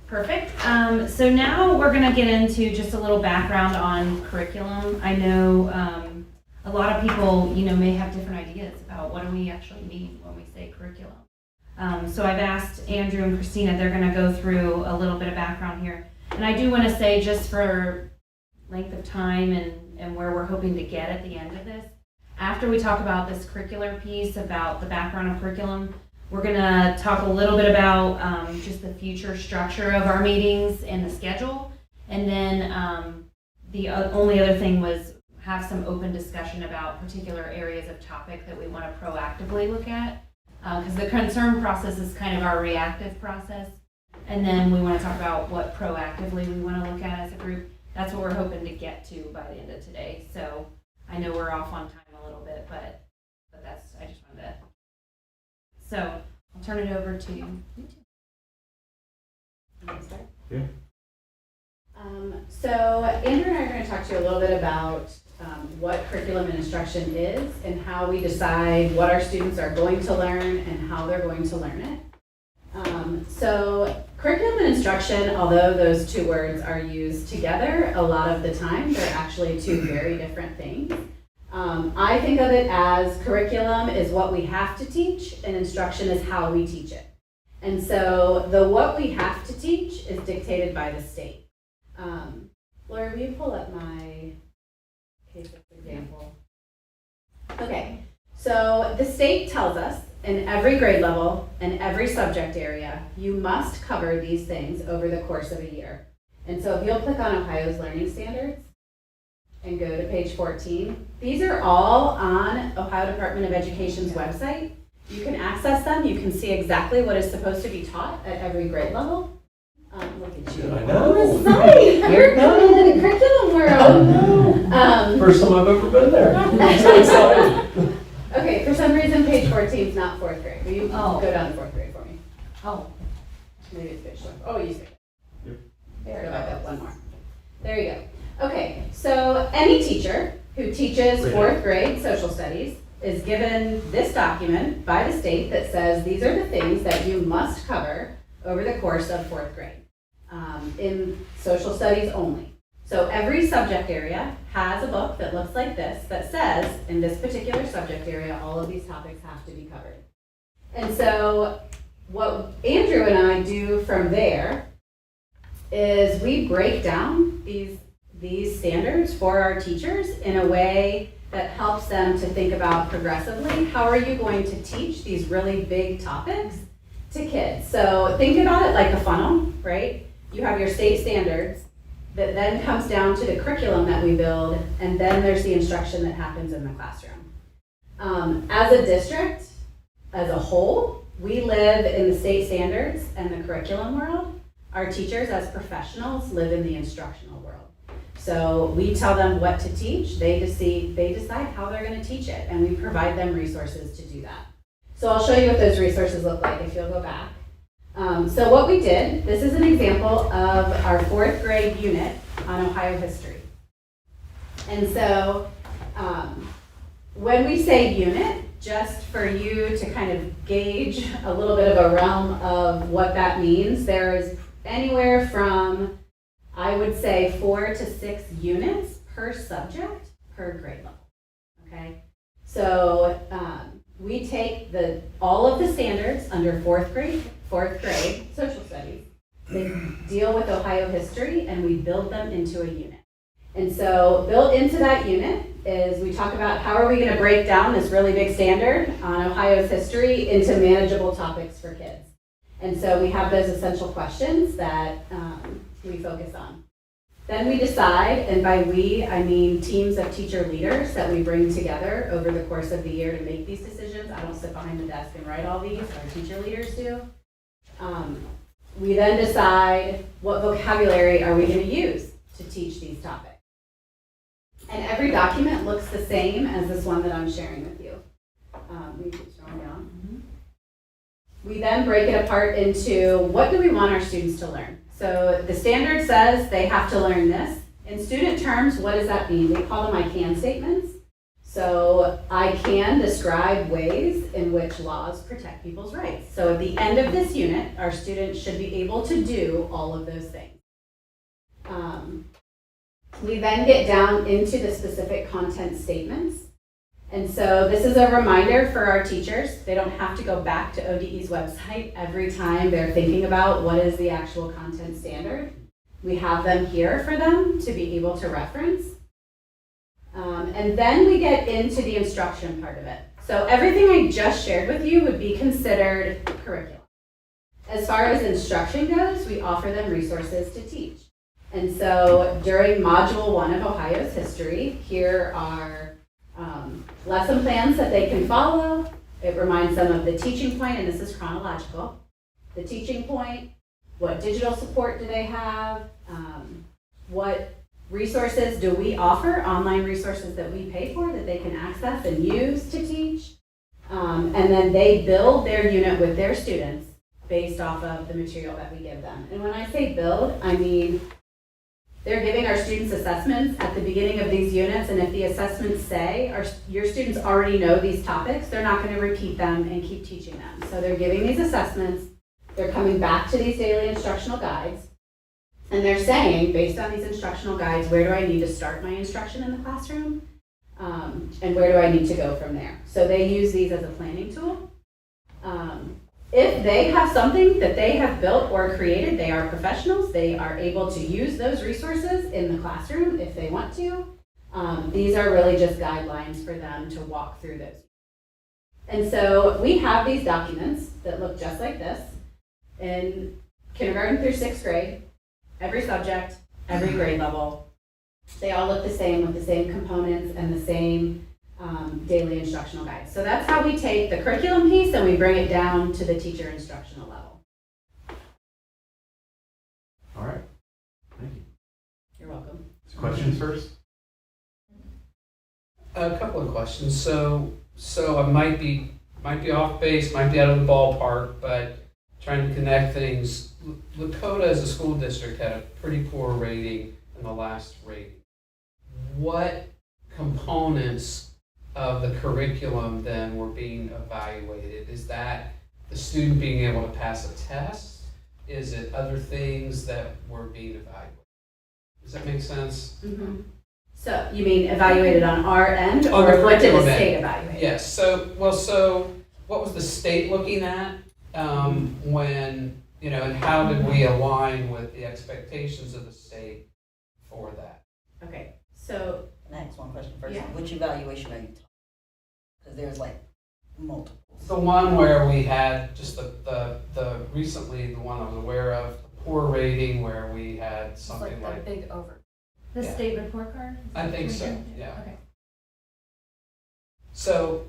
Perfect. So now we're going to get into just a little background on curriculum. I know a lot of people, may have different ideas about what do we actually mean when we say curriculum. So I've asked Andrew and Christina, they're going to go through a little bit of background here. And I do want to say, just for length of time and where we're hoping to get at the end of this, after we talk about this curricular piece, about the background of curriculum, we're going to talk a little bit about just the future structure of our meetings and the schedule. And then the only other thing was have some open discussion about particular areas of topic that we want to proactively look at. Because the concern process is kind of our reactive process. And then we want to talk about what proactively we want to look at as a group. That's what we're hoping to get to by the end of today. So I know we're off on time a little bit, but I just wanted to. So I'll turn it over to you. You want to start? Yeah. So Andrew and I are going to talk to you a little bit about what curriculum and instruction is and how we decide what our students are going to learn and how they're going to learn it. So curriculum and instruction, although those two words are used together a lot of the time, they're actually two very different things. I think of it as curriculum is what we have to teach and instruction is how we teach it. And so the what we have to teach is dictated by the state. Lori, will you pull up my case example? Okay, so the state tells us in every grade level and every subject area, you must cover these things over the course of a year. And so if you'll click on Ohio's Learning Standards and go to page 14, these are all on Ohio Department of Education's website. You can access them, you can see exactly what is supposed to be taught at every grade level. Look at you. I know. On the site. You're coming into the curriculum world. First time I've ever been there. I'm so excited. Okay, for some reason page 14 is not 4th grade. Will you go down to 4th grade for me? Oh, Maybe it's page 12. Oh, you see. Yep. There, go back up one more. There you go. Okay, so any teacher who teaches 4th grade social studies is given this document by the state that says these are the things that you must cover over the course of 4th grade in social studies only. So every subject area has a book that looks like this that says in this particular subject area all of these topics have to be covered. And so what Andrew and I do from there is we break down these standards for our teachers in a way that helps them to think about progressively, how are you going to teach these really big topics to kids? So think about it like a funnel, right? You have your state standards that then comes down to the curriculum that we build, and then there's the instruction that happens in the classroom. As a district, as a whole, we live in the state standards and the curriculum world. Our teachers as professionals live in the instructional world. So we tell them what to teach, they decide how they're going to teach it, and we provide them resources to do that. So I'll show you what those resources look like if you'll go back. So what we did, this is an example of our 4th grade unit on Ohio history. And so when we say unit, just for you to kind of gauge a little bit of a realm of what that means, there is anywhere from, I would say, 4 to 6 units per subject per grade level, okay? So we take all of the standards under 4th grade social studies, they deal with Ohio history, and we build them into a unit. And so built into that unit is we talk about how are we going to break down this really big standard on Ohio's history into manageable topics for kids. And so we have those essential questions that we focus on. Then we decide, and by we, I mean teams of teacher leaders that we bring together over the course of the year to make these decisions. I don't sit behind the desk and write all these, our teacher leaders do. We then decide what vocabulary are we going to use to teach these topics. And every document looks the same as this one that I'm sharing with you. We keep scrolling down. We then break it apart into what do we want our students to learn. So the standard says they have to learn this. In student terms, what does that mean? We call them I can statements. So I can describe ways in which laws protect people's rights. So at the end of this unit, our students should be able to do all of those things. We then get down into the specific content statements. And so this is a reminder for our teachers. They don't have to go back to ODE's website every time they're thinking about what is the actual content standard. We have them here for them to be able to reference. And then we get into the instruction part of it. So everything I just shared with you would be considered curriculum. As far as instruction goes, we offer them resources to teach. And so during Module 1 of Ohio's history, here are lesson plans that they can follow. It reminds them of the teaching point, and this is chronological. The teaching point, what digital support do they have, what resources do we offer, online resources that we pay for that they can access and use to teach. And then they build their unit with their students based off of the material that we give them. And when I say build, I mean they're giving our students assessments at the beginning of these units, and if the assessments say your students already know these topics, they're not going to repeat them and keep teaching them. So they're giving these assessments, they're coming back to these daily instructional guides, and they're saying, based on these instructional guides, where do I need to start my instruction in the classroom? And where do I need to go from there? So they use these as a planning tool. If they have something that they have built or created, they are professionals. They are able to use those resources in the classroom if they want to. These are really just guidelines for them to walk through those. And so we have these documents that look just like this in kindergarten through 6th grade, every subject, every grade level. They all look the same with the same components and the same daily instructional guides. So that's how we take the curriculum piece and we bring it down to the teacher instructional level. All right. Thank you. You're welcome. Questions first? A couple of questions. So I might be off base, might be out of the ballpark, but trying to connect things. Lakota as a school district had a pretty poor rating in the last rating. What components of the curriculum then were being evaluated? Is that the student being able to pass a test? Is it other things that were being evaluated? Does that make sense? Mm-hmm. So you mean evaluated on our end, On or the what did the curriculum end. state evaluate? Yes. So what was the state looking at when, and how did we align with the expectations of the state for that? Okay, so Can I ask one question first? Yeah. Which evaluation are you talking? Because there's like multiples. The one where we had just the recently, the one I was aware of, the poor rating where we had It's something like like, the big over. The Yeah. state report card? Is I that think what so, you're doing? yeah. Okay. So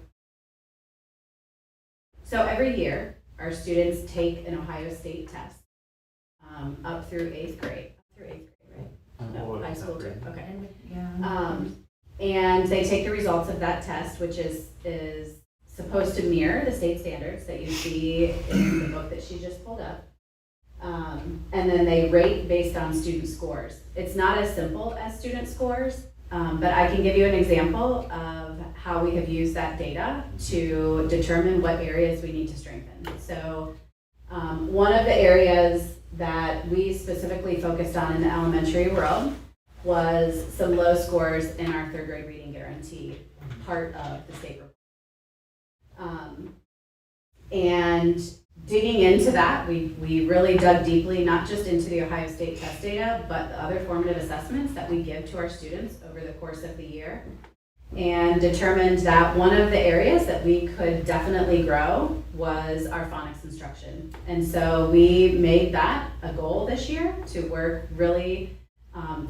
every year, our students take an Ohio State test up through 8th grade. Up through 8th grade, right? No, high school too. Okay. And, yeah. And they take the results of that test, which is supposed to mirror the state standards that you see in the book that she just pulled up. And then they rate based on student scores. It's not as simple as student scores, but I can give you an example of how we have used that data to determine what areas we need to strengthen. So one of the areas that we specifically focused on in the elementary world was some low scores in our 3rd grade reading guarantee part of the state report. And digging into that, we really dug deeply, not just into the Ohio State test data, but the other formative assessments that we give to our students over the course of the year, and determined that one of the areas that we could definitely grow was our phonics instruction. And so we made that a goal this year to work really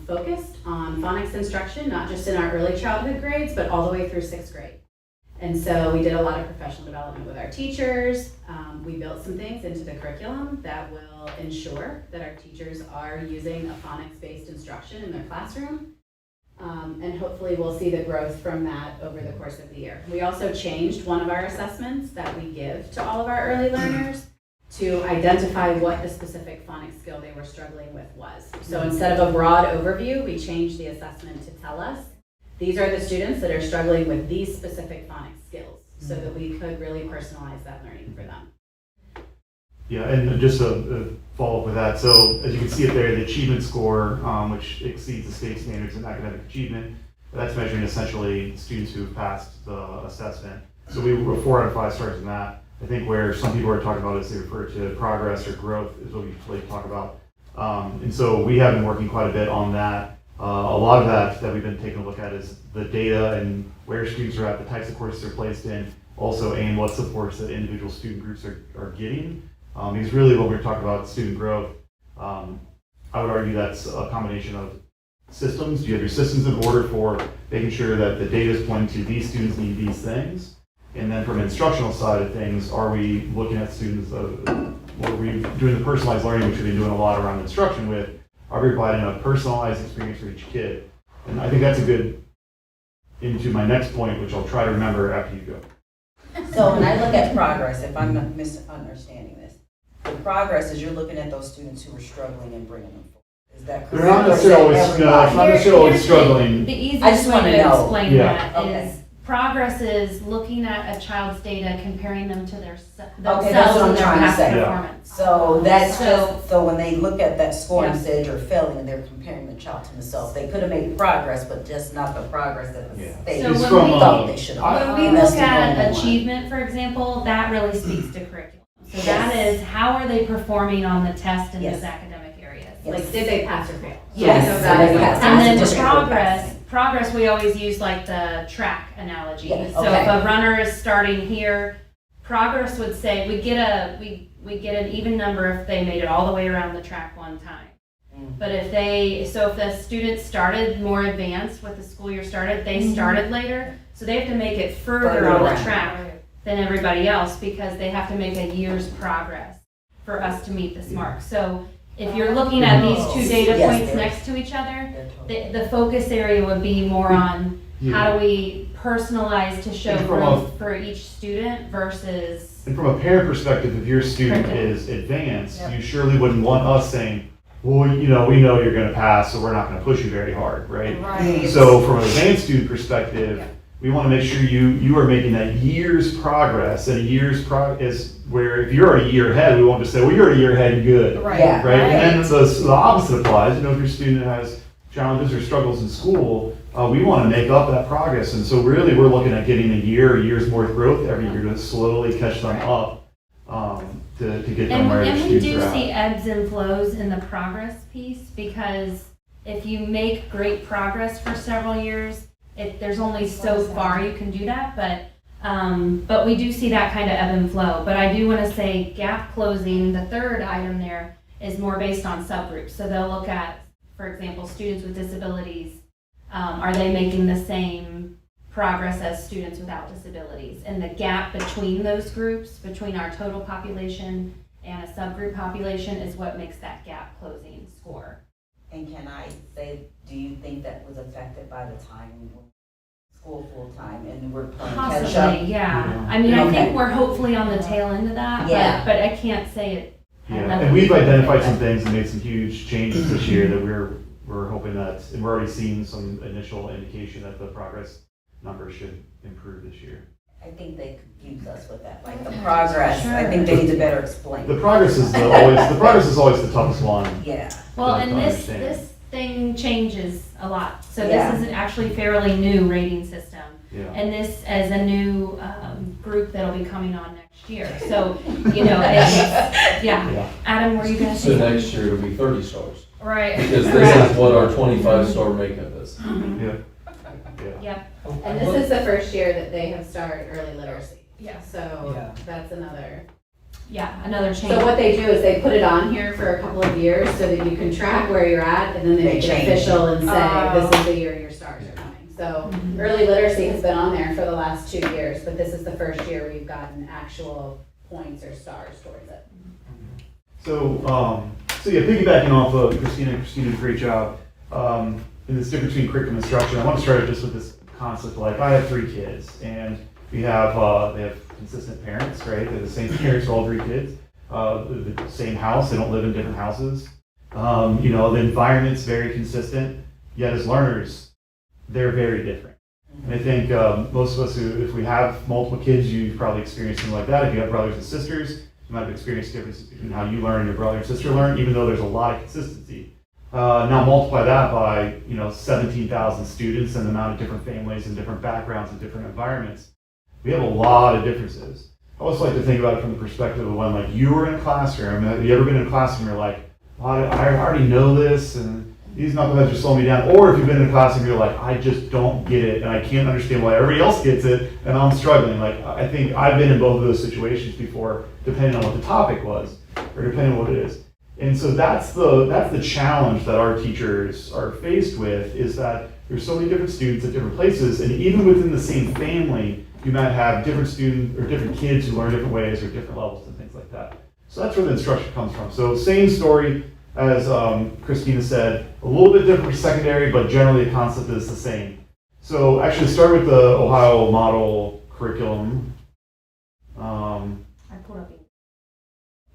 focused on phonics instruction, not just in our early childhood grades, but all the way through 6th grade. And so we did a lot of professional development with our teachers. We built some things into the curriculum that will ensure that our teachers are using a phonics-based instruction in their classroom. And hopefully we'll see the growth from that over the course of the year. We also changed one of our assessments that we give to all of our early learners to identify what the specific phonics skill they were struggling with was. So instead of a broad overview, we changed the assessment to tell us, these are the students that are struggling with these specific phonics skills, so that we could really personalize that learning for them. Yeah, and just a follow-up with that. So as you can see it there, the achievement score, which exceeds the state standards in academic achievement, that's measuring essentially students who have passed the assessment. So we were 4 out of 5 stars in that. I think where some people are talking about is they refer to progress or growth is what we usually talk about. And so we have been working quite a bit on that. A lot of that we've been taking a look at is the data and where students are at, the types of courses they're placed in, also and what supports that individual student groups are getting. Because really what we're talking about student growth, I would argue that's a combination of systems. You have your systems in order for making sure that the data is pointing to these students need these things. And then from an instructional side of things, are we looking at students, are we doing the personalized learning, which we've been doing a lot around instruction with, are we providing a personalized experience for each kid? And I think that's a good into my next point, which I'll try to remember after you go. So when I look at progress, if I'm not misunderstanding this, the progress is you're looking at those students who are struggling and bringing them forward. Is that correct? They're not Or is that necessarily, everybody? it's not necessarily Here's struggling. The I easiest just way wanna to know. explain Yeah. that Okay. is progress is looking at a child's data, comparing them to that's themselves what I'm and their trying to past say. Yeah. performance. So that's So- just, so when they look at that score and Yeah. said you're failing and they're comparing the child to themselves, they could have made progress, but just not the progress that the Yeah. state So It's when from, we- thought they should have. When we And that's look the only at one. achievement, for example, that really speaks to curriculum. So that Yes. is, how are they performing on the test in Yes. those academic areas? Yes. Like, did they pass or fail? Yes. So So that they is- pass. And then Just progress, we always use like the track analogy. Yeah, So okay. if a runner is starting here, progress would say, we get an even number if they made it all the way around the track one time. Mm. But if the students started more advanced with the school year started, they started later, so they have to make it further Further on the around. track than everybody else because they have to make a year's progress for us to meet this mark. So if you're looking at these two data Yes, points there next to each other, They're totally- the focus area would be more on Yeah. how do we personalize to show And from growth for each student versus, And from a parent perspective, if your student Curriculum. is advanced, Yep. you surely wouldn't want us saying, well, we know you're going to pass, so we're not going to push you very hard, right? Right. So from an advanced student perspective, we want to make sure you are making that year's progress, and a year's is where if you're a year ahead, we won't just say, well, you're a year ahead, good, Right. Yeah. right? And then the opposite applies. If your student has challenges or struggles in school, we want to make up that progress. And so really we're looking at getting a year's more growth every year to slowly catch them up to get them where the and we students do are at. see ebbs and flows in the progress piece because if you make great progress for several years, there's only so far you can do that, but we do see that kind of ebb and flow. But I do want to say gap closing, the third item there, is more based on subgroups. So they'll look at, for example, students with disabilities. Are they making the same progress as students without disabilities? And the gap between those groups, between our total population and a subgroup population, is what makes that gap closing score. And can I say, do you think that was affected by the time school full-time and we're playing catch up? Possibly, yeah. I mean, I Okay. think we're hopefully on the tail end of that, Yeah. but I can't say it. had Yeah, nothing and we've to do with identified it. some things and made some huge changes this year that we're hoping that, and we're already seeing some initial indication that the progress numbers should improve this year. I think they confuse us with that, like the progress, I think they need to better explain. The progress is always the toughest one. Yeah. Well, to and this understand. thing changes a lot. So Yeah. this is an actually fairly new rating system. Yeah. And this as a new group that'll be coming on next year. So, yeah. Yeah. Adam, were you gonna So say something? next year it'll be 30 stars. Right. Because this is what our 25-star makeup is. Mhm. Yeah. Yep. And this is the first year that they have started early literacy. Yeah. So Yeah. that's another Yeah, another change. So what they do is they put it on here for a couple of years so that you can track where you're at, and then they They make it change it. official and say, Oh. this is the year your stars are coming. So early literacy has been on there for the last 2 years, but this is the first year we've gotten actual points or stars towards it. So, yeah, piggybacking off of Christina did a great job in this difference between curriculum and instruction. I want to start just with this concept. Like, I have 3 kids, and we have they have consistent parents, right? They're the same parents for all 3 kids. The same house. They don't live in different houses. You know, the environment's very consistent. Yet as learners, they're very different. And I think most of us who, if we have multiple kids, you've probably experienced something like that. If you have brothers and sisters, you might have experienced differences between how you learn and your brother and sister learn, even though there's a lot of consistency. Now multiply that by, you know, 17,000 students and the amount of different families and different backgrounds and different environments. We have a lot of differences. I also like to think about it from the perspective of when, like, you were in a classroom. Have you ever been in a classroom where you're like, well, I already know this, and these knuckleheads are slowing me down? Or if you've been in a classroom, you're like, I just don't get it, and I can't understand why everybody else gets it, and I'm struggling. Like, I think I've been in both of those situations before, depending on what the topic was, or depending on what it is. And so that's the challenge that our teachers are faced with, is that there's so many different students at different places, and even within the same family, you might have different students or different kids who learn different ways or different levels and things like that. So that's where the instruction comes from. So same story as Christina said, a little bit different for secondary, but generally the concept is the same. So actually start with the Ohio model curriculum. I pulled up.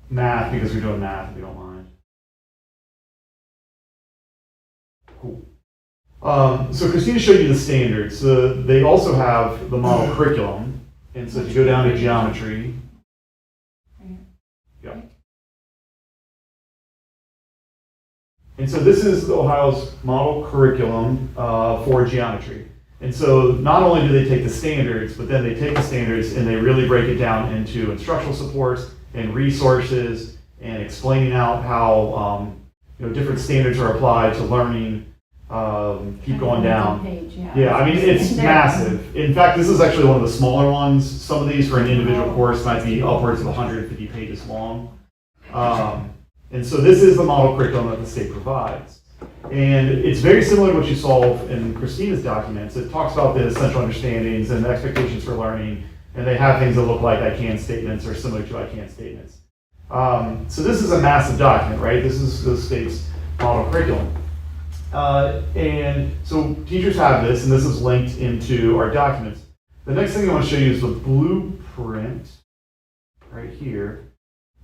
Math, because we're doing math, if you don't mind. Cool. So Christina showed you the standards. They also have the model curriculum. And so if you go down to geometry. Yeah. And so this is Ohio's model curriculum for geometry. And so not only do they take the standards, but then they take the standards and they really break it down into instructional supports and resources and explaining out how different standards are applied to learning. Keep going down. Page, Yeah, I mean, it's massive. In fact, this is actually one of the smaller ones. Some of these for an individual course might be upwards of 150 pages long. And so this is the model curriculum that the state provides. And it's very similar to what you saw in Christina's documents. It talks about the essential understandings and the expectations for learning, and they have things that look like I can statements or similar to I can statements. So this is a massive document, right? This is the state's model curriculum. And so teachers have this, and this is linked into our documents. The next thing I want to show you is the blueprint right here.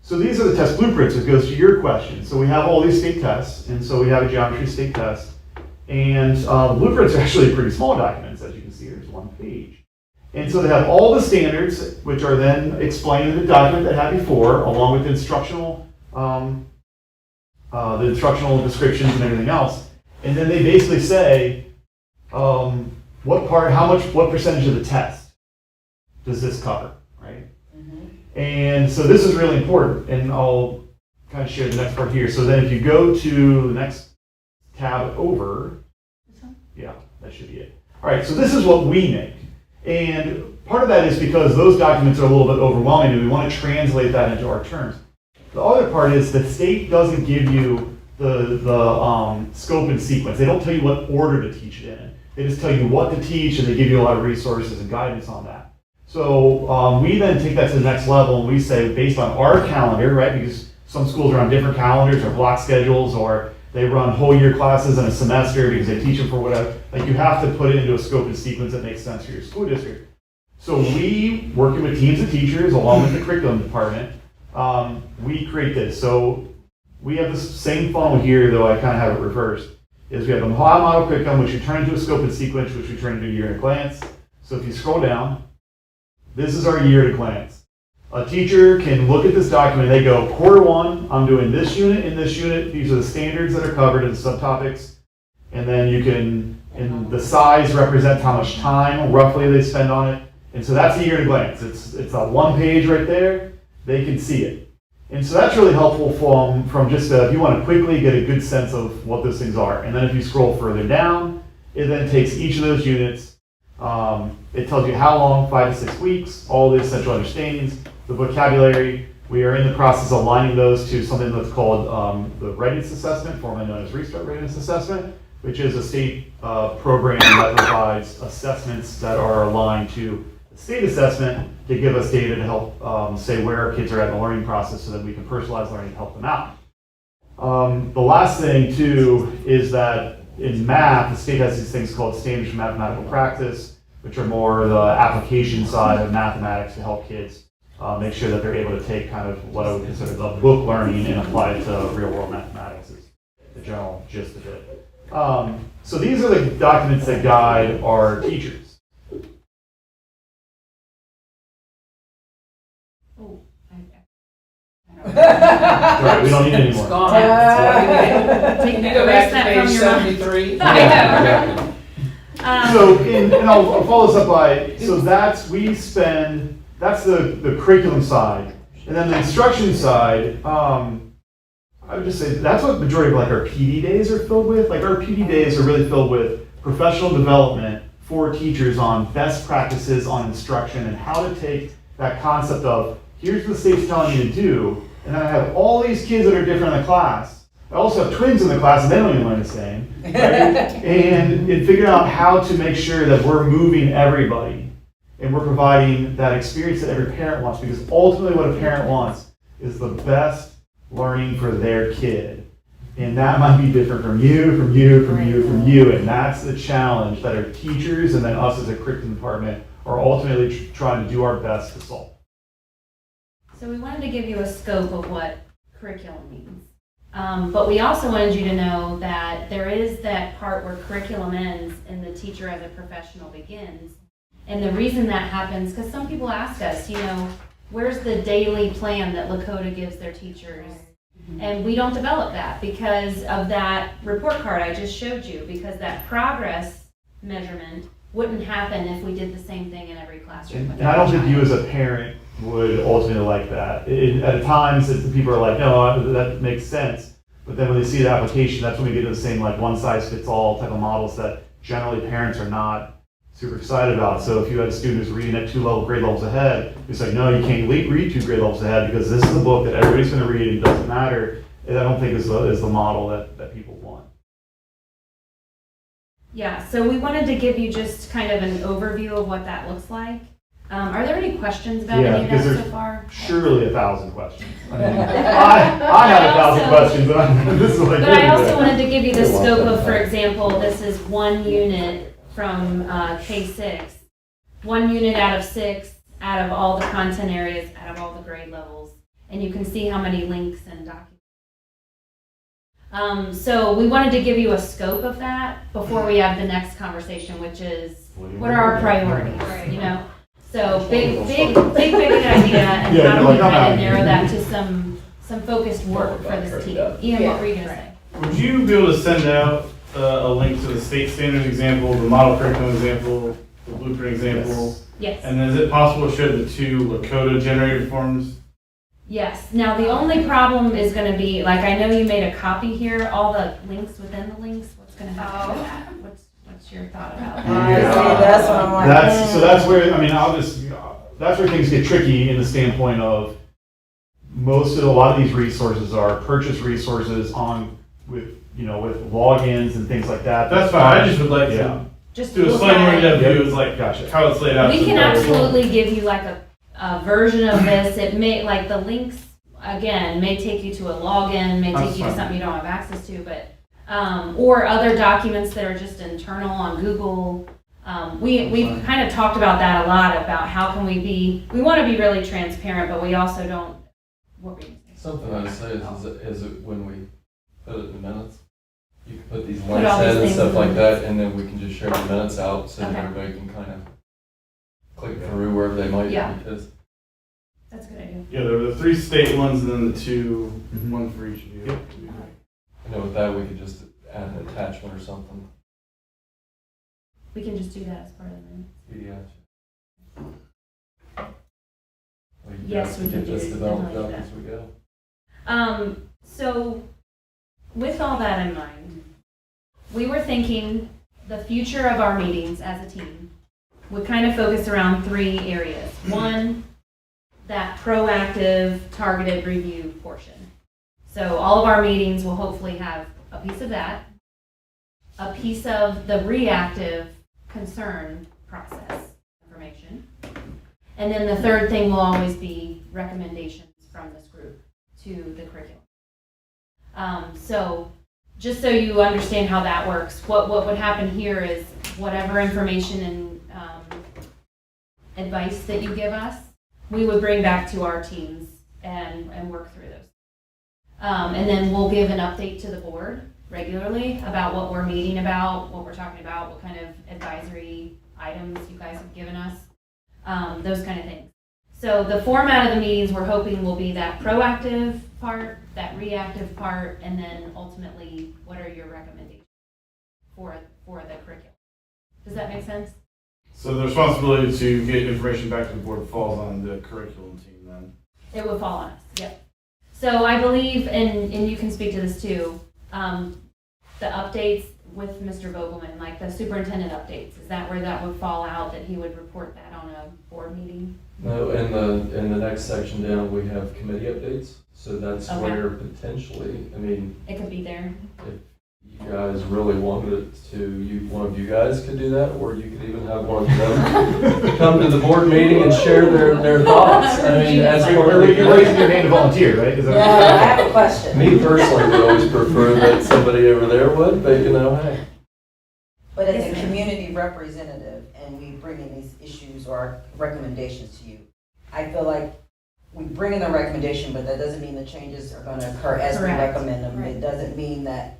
So these are the test blueprints that goes to your question. So we have all these state tests, and so we have a geometry state test. And the blueprints are actually pretty small documents, as you can see. There's 1 page. And so they have all the standards, which are then explained in the document that I had before, along with the instructional descriptions and everything else. And then they basically say, what percentage of the test does this cover, right? And so this is really important, and I'll kind of share the next part here. So then if you go to the next tab over, yeah, that should be it. All right, so this is what we make. And part of that is because those documents are a little bit overwhelming, and we want to translate that into our terms. The other part is the state doesn't give you the scope and sequence. They don't tell you what order to teach it in. They just tell you what to teach, and they give you a lot of resources and guidance on that. So we then take that to the next level, and we say, based on our calendar, right, because some schools are on different calendars or block schedules, or they run whole year classes in a semester because they teach them for whatever. Like, you have to put it into a scope and sequence that makes sense for your school district. So we, working with teams of teachers along with the curriculum department, we create this. So we have the same funnel here, though I kind of have it reversed. Is we have the Ohio model curriculum, which we turn into a scope and sequence, which we turn into a year at a glance. So if you scroll down, this is our year at a glance. A teacher can look at this document and they go, Q1, I'm doing this unit and this unit. These are the standards that are covered in the subtopics. And then you can, and the size represents how much time roughly they spend on it. And so that's a year at a glance. It's a 1 page right there. They can see it. And so that's really helpful from just if you want to quickly get a good sense of what those things are. And then if you scroll further down, it then takes each of those units. It tells you how long, 5 to 6 weeks, all the essential understandings, the vocabulary, We are in the process of aligning those to something that's called the Readiness Assessment, formerly known as Restart Readiness Assessment, which is a state program that provides assessments that are aligned to the state assessment to give us data to help say where our kids are at in the learning process so that we can personalize learning and help them out. The last thing, too, is that in math, the state has these things called standards for mathematical practice, which are more the application side of mathematics to help kids make sure that they're able to take kind of what I would consider the book learning and apply it to real-world mathematics is the general gist of it. So these are the documents that guide our teachers. Oh, Right, we don't need any It's more. gone. That's why we Take need that, to go erase back to that page from your mind. 73. I know. So, and I'll follow this up by, so that's the curriculum side. And then the instruction side, I would just say that's what the majority of like our PD days are filled with. Like our PD days are really filled with professional development for teachers on best practices on instruction and how to take that concept of here's what the state's telling you to do, and then I have all these kids that are different in the class. I also have twins in the class and they don't even learn the same. Right? and figuring out how to make sure that we're moving everybody and we're providing that experience that every parent wants, because ultimately what a parent wants is the best learning for their kid. And that might be different from you, and that's the challenge that our teachers and then us as a curriculum department are ultimately trying to do our best to solve. So we wanted to give you a scope of what curriculum means. But we also wanted you to know that there is that part where curriculum ends and the teacher as a professional begins. And the reason that happens, because some people ask us, where's the daily plan that Lakota gives their teachers? And we don't develop that because of that report card I just showed you, because that progress measurement wouldn't happen if we did the same thing in every classroom. And I don't think you as a parent would ultimately like that. At times, people are like, no, that makes sense. But then when they see the application, that's when we get to the same like one-size-fits-all type of models that generally parents are not super excited about. So if you had a student who's reading at 2 grade levels ahead, you say, no, you can't read 2 grade levels ahead because this is the book that everybody's going to read and it doesn't matter. And I don't think is the model that people want. Yeah, so we wanted to give you just kind of an overview of what that looks like. Are there any questions about any of that so far? Surely 1,000 questions. I mean, I had 1,000 questions, and this is what But I also wanted to give you the scope of, for example, this is one unit from K6. 1 unit out of 6, out of all the content areas, out of all the grade levels. And you can see how many links and documents. So we wanted to give you a scope of that before we have the next conversation, which is what are our priorities, So big idea, and how do we kind of narrow that to some focused work for this team? Ian, what were you going to say? Would you be able to send out a link to the state standard example, the model curriculum example, the blueprint example? Yes. And then is it possible to show the 2 Lakota generated forms? Yes. Now the only problem is going to be, like, I know you made a copy here, all the links within the links. What's going to happen to that? What's your thought about that? That's what I'm like. So that's where, that's where things get tricky in the standpoint of a lot of these resources are purchase resources with logins and things like that. That's fine. I just would like to Just do a look slightly more at it. in-depth view. It's like Gotcha. how it's laid out. We can absolutely give you like a version of this. It may, like the links, again, may take you to a login, may take you to something you don't have access to, but or other documents that are just internal on Google. We've kind of talked about that a lot, about how can we want to be really transparent, but we also don't, what were you saying? Something I would say is it when we put it in the minutes, you can put these Put links all these in and things stuff in like the that, and then we can just share the minutes out so that Okay. everybody can kind of click through wherever they might, Yeah. because That's a good idea. Yeah, there were the 3 state ones and then the 2, one for each of you. with that we could just add an attachment or something. We can just do that as part of the minutes. PDF. Yes, we can just do develop something like it that. as we go. So with all that in mind, we were thinking the future of our meetings as a team would kind of focus around 3 areas. One, that proactive targeted review portion. So all of our meetings will hopefully have a piece of that, a piece of the reactive concern process information, and then the third thing will always be recommendations from this group to the curriculum. So just so you understand how that works, what would happen here is whatever information and advice that you give us, we would bring back to our teams and work through those. And then we'll give an update to the board regularly about what we're meeting about, what we're talking about, what kind of advisory items you guys have given us, those kind of things. So the format of the meetings we're hoping will be that proactive part, that reactive part, and then ultimately, what are your recommendations for the curriculum? Does that make sense? So the responsibility to get information back to the board falls on the curriculum team then? It would fall on us, yep. So I believe, and you can speak to this too, the updates with Mr. Vogelman, like the superintendent updates, is that where that would fall out, that he would report that on a board meeting? No, in the next section down, we have committee updates, so that's Okay. where potentially, I mean, It could be there. if you guys really wanted it to, one of you guys could do that, or you could even have one of them come to the board meeting and share their thoughts. I mean, as Or part of the you're raising your hand to volunteer, right? Is that? I have a question. Me personally would always prefer that somebody over there would, but hey. But as Yes, a ma'am. community representative, and we bring in these issues or recommendations to you, I feel like we bring in a recommendation, but that doesn't mean the changes are gonna occur as we Correct. recommend them. Right. It doesn't mean that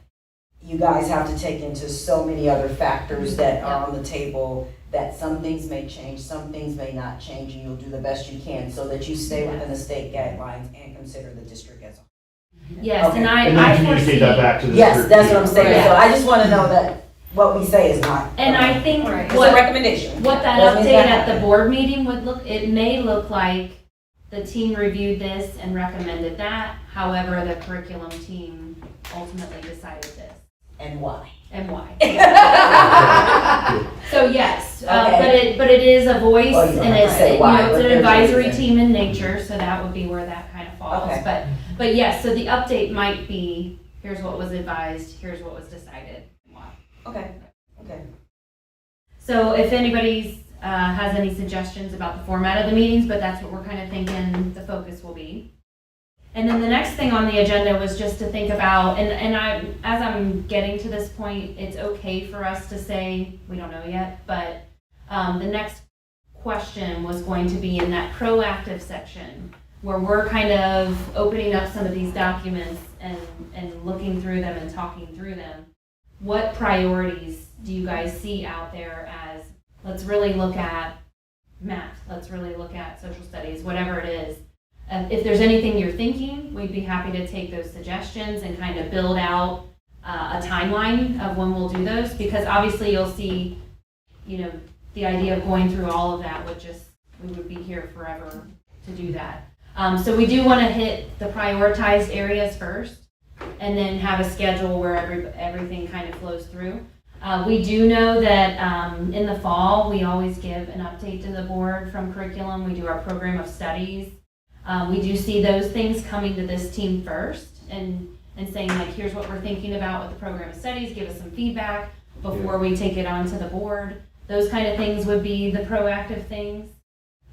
you guys have to take into so many other factors that are on the table, that some things may change, some things may not change, and you'll do the best you can so that you stay within the state guidelines and consider the district as a whole. Yes, Okay. and And I then foresee. communicate that back to the Yes, group, that's too. what I'm saying. Right. So I just wanna know that what we say is not. And I think Right. It's a what recommendation. that Doesn't mean update that at the happen. board meeting would look, it may look like the team reviewed this and recommended that. However, the curriculum team ultimately decided this And why? and why. So yes, Okay. but it is a voice Well, you don't and have to say why, it's but an there's advisory reason. team in nature, so that would be where that kind of falls. Okay. But yes, so the update might be, here's what was advised, here's what was decided, and why. Okay, okay. So if anybody's has any suggestions about the format of the meetings, but that's what we're kind of thinking the focus will be. And then the next thing on the agenda was just to think about, and as I'm getting to this point, it's okay for us to say, we don't know yet, but the next question was going to be in that proactive section, where we're kind of opening up some of these documents and looking through them and talking through them. What priorities do you guys see out there as, let's really look at math, let's really look at social studies, whatever it is. If there's anything you're thinking, we'd be happy to take those suggestions and kind of build out a timeline of when we'll do those, because obviously you'll see, the idea of going through all of that we would be here forever to do that. So we do want to hit the prioritized areas first, and then have a schedule where everything kind of flows through. We do know that in the fall, we always give an update to the board from curriculum. We do our program of studies. We do see those things coming to this team first and saying, like, here's what we're thinking about with the program of studies, give us some feedback before we take it on to the board. Those kind of things would be the proactive things.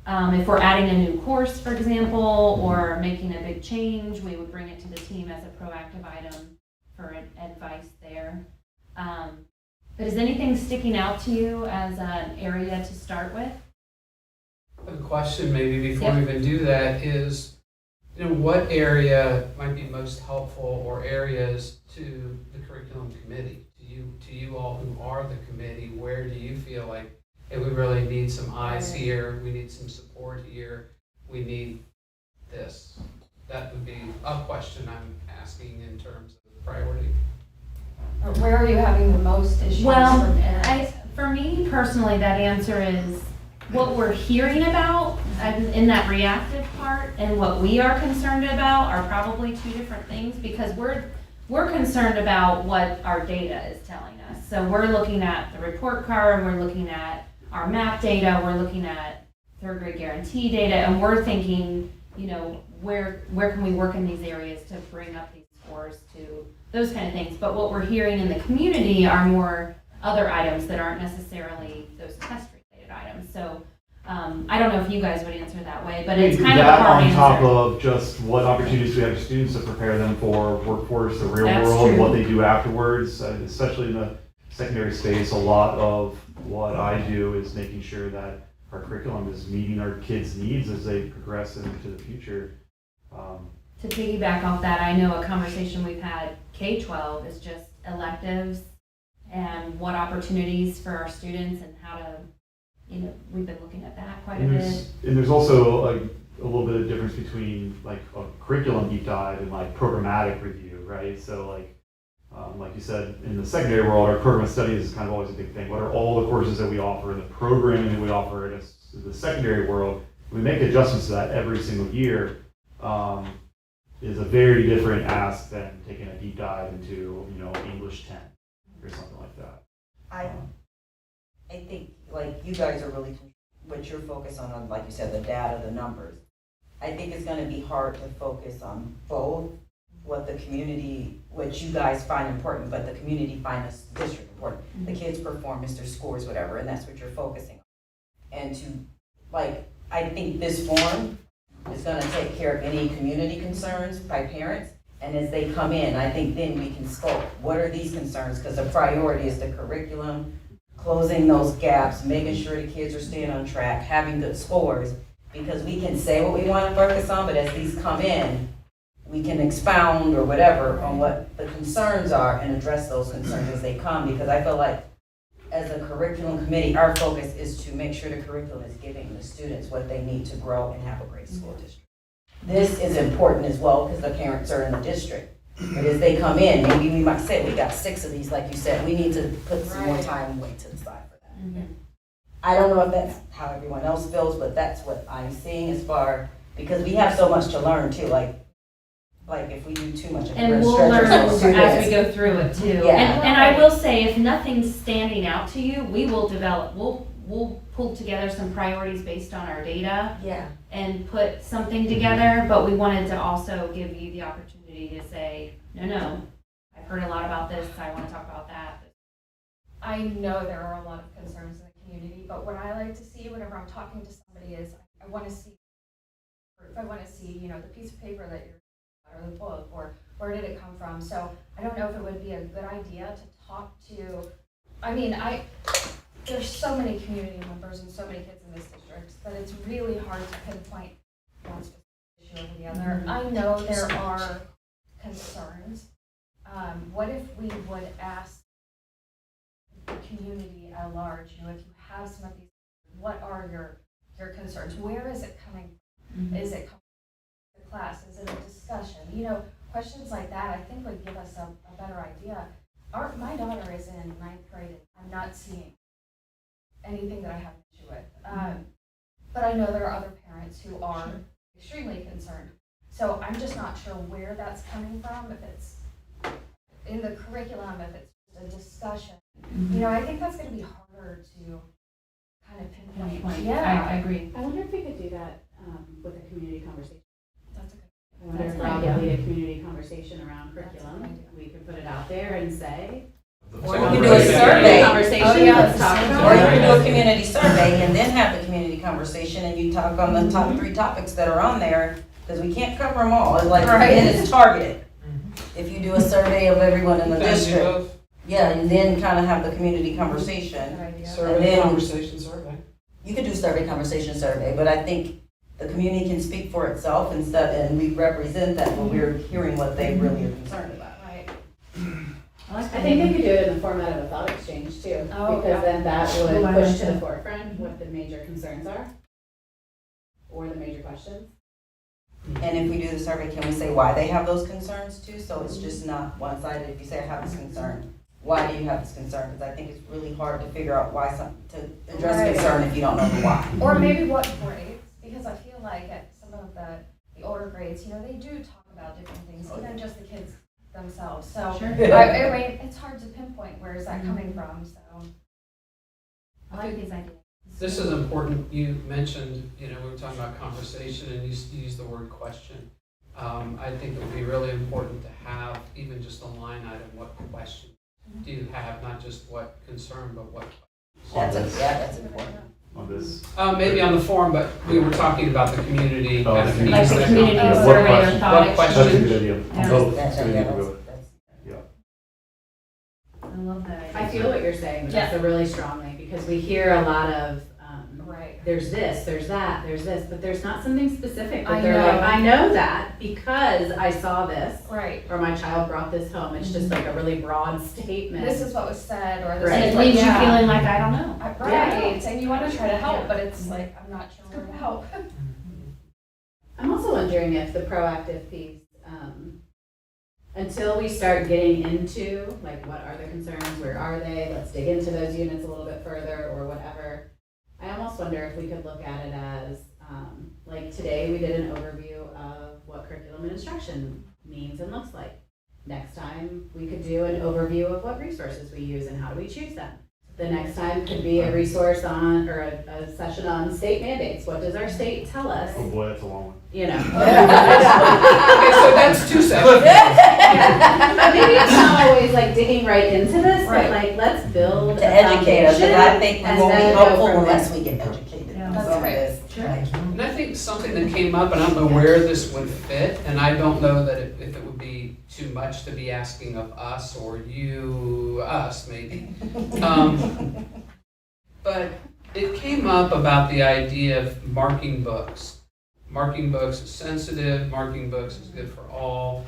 If we're adding a new course, for example, or making a big change, we would bring it to the team as a proactive item for advice there. But is anything sticking out to you as an area to start with? A question maybe before Yep. we even do that is, what area might be most helpful, or areas to the curriculum committee? To you all who are the committee, where do you feel like, hey, we really need some eyes here, we need some support here, we need this? That would be a question I'm asking in terms of priority. Or where are you having the most issues Well, from parents? for me personally, that answer is what we're hearing about in that reactive part and what we are concerned about are probably two different things, because we're concerned about what our data is telling us. So we're looking at the report card, we're looking at our map data, we're looking at third grade guarantee data, and we're thinking, you know, where can we work in these areas to bring up these scores to those kind of things. But what we're hearing in the community are more other items that aren't necessarily those test-related items. So I don't know if you guys would answer that way, but it's kind of a that hard on top answer. of just what opportunities we have for students to prepare them for workforce, the real That's world, true. what they do afterwards, especially in the secondary space. A lot of what I do is making sure that our curriculum is meeting our kids' needs as they progress into the future. To piggyback off that, I know a conversation we've had K-12 is just electives and what opportunities for our students and how to, you know, we've been looking at that quite a bit. And there's also like a little bit of difference between like a curriculum deep dive and like programmatic review, right? So like you said, in the secondary world, our program of studies is kind of always a big thing. What are all the courses that we offer and the programming that we offer in the secondary world? We make adjustments to that every single year. Is a very different ask than taking a deep dive into, you know, English 10 or something like that. I think, like, you guys are really, what you're focused on, like you said, the data, the numbers. I think it's gonna be hard to focus on both what the community, what you guys find important, but the community find us district important. The kids' performance, their scores, whatever, and that's what you're focusing on. And to, like, I think this form is gonna take care of any community concerns by parents. And as they come in, I think then we can scope, what are these concerns? Because the priority is the curriculum, closing those gaps, making sure the kids are staying on track, having good scores. Because we can say what we want to focus on, but as these come in, we can expound or whatever on what the concerns are and address those concerns as they come. Because I feel like as a curriculum committee, our focus is to make sure the curriculum is giving the students what they need to grow and have a great school district. This is important as well because the parents are in the district. But as they come in, maybe we might say, we got 6 of these, like you said, we need to put some more time and weight to the side for that. Mm-hmm. I don't know if that's how everyone else feels, but that's what I'm seeing as far, because we have so much to learn too, like if we do too much of it, And we're we'll stretching learn ourselves as too we go through it too. Yeah. And I will say, if nothing's standing out to you, we will develop, we'll pull together some priorities based on our data Yeah. and put something together, but we wanted to also give you the opportunity to say, no, I've heard a lot about this, I want to talk about that. I know there are a lot of concerns in the community, but what I like to see whenever I'm talking to somebody is I want to see proof. I want to see, you know, the piece of paper that you're, or the book, or where did it come from. So I don't know if it would be a good idea to talk to, I mean, there's so many community members and so many kids in this district that it's really hard to pinpoint one specific issue over the other. I know there are concerns. What if we would ask the community at large, you know, if you have some of these, what are your concerns? Where is it coming from? Mm-hmm. Is it coming from the class? Is it a discussion? You know, questions like that I think would give us a better idea. My daughter is in 9th grade and I'm not seeing anything that I have an issue with. But I know there are other parents who are extremely concerned. So I'm just not sure where that's coming from, if it's in the curriculum, if it's a discussion. Mm-hmm. You know, I think that's going to be harder to kind of pinpoint. I Yeah, agree. I wonder if we could do that with a community conversation. that's a good. I wonder if That's an idea. probably a community conversation around curriculum, That's an idea. we could put it out there and say. Or you can do a survey. Conversation, Oh, yeah, let's talk survey. about Or you it. can do a community survey and then have the community conversation and you talk on the top 3 topics that are on there, because we can't cover them all. It's like, Right. and it's targeted. If you do a survey of everyone in the district, yeah, and then kind of have the community conversation. Good idea. Survey, conversation, survey. You could do survey, conversation, survey, but I think the community can speak for itself and we represent that when we're hearing what they really are concerned about. Right. I think they could do it in the format of a thought exchange too, Oh, because yeah. then that Oh, would I push like to the that. forefront what the major concerns are. Or the major questions. And if we do the survey, can we say why they have those concerns too? So it's just not one-sided. If you say I have this concern, why do you have this concern? Because I think it's really hard to figure out why to address Right. concern if you don't know the why. Or maybe what grades, because I feel like at some of the older grades, you know, they do talk about different things, even just the kids themselves. So Sure. I mean, it's hard to pinpoint where is that coming from. So I like these ideas. This is important. You mentioned, we were talking about conversation and you used the word question. I think it would be really important to have even just a line item, what question do you have, not just what concern, but what. That's important. On this. Maybe on the form, but we were talking about the community. Oh, kind of like the needs community that what survey or question- thought what exchange. That's a good idea. On Yeah. both, That's- so we need to that's- go. I love that. I feel what you're saying, but Yeah. that's really strongly, because we hear a lot of, Right. there's this, there's that, there's this, but there's not something specific. But I they're know. like, I know that because I saw this, Right. or my child brought this home. It's just like a really broad statement. This is what was said, or this Right. And is it what, leaves you yeah. feeling like, I don't know. Right, and you want to try to help, but it's like, I'm not sure where to help. I'm also wondering if the proactive piece, until we start getting into, like, what are the concerns, where are they, let's dig into those units a little bit further, or whatever. I almost wonder if we could look at it as, like today we did an overview of what curriculum and instruction means and looks like. Next time, we could do an overview of what resources we use and how do we choose them. The next time could be a resource on, or a session on state mandates. What does our state tell us? Oh boy, that's a long one. You know. Okay, so that's 2 sessions. But maybe it's not always like digging right into this, Right. but like, let's build To a educate us, and I foundation think we and won't be then go helpful from unless there. we get educated Yeah. on That's some of right. this. Sure. And I think something that came up, and I don't know where this would fit, and I don't know that if it would be too much to be asking of us or us maybe. But it came up about the idea of marking books. Marking books is sensitive, marking books is good for all.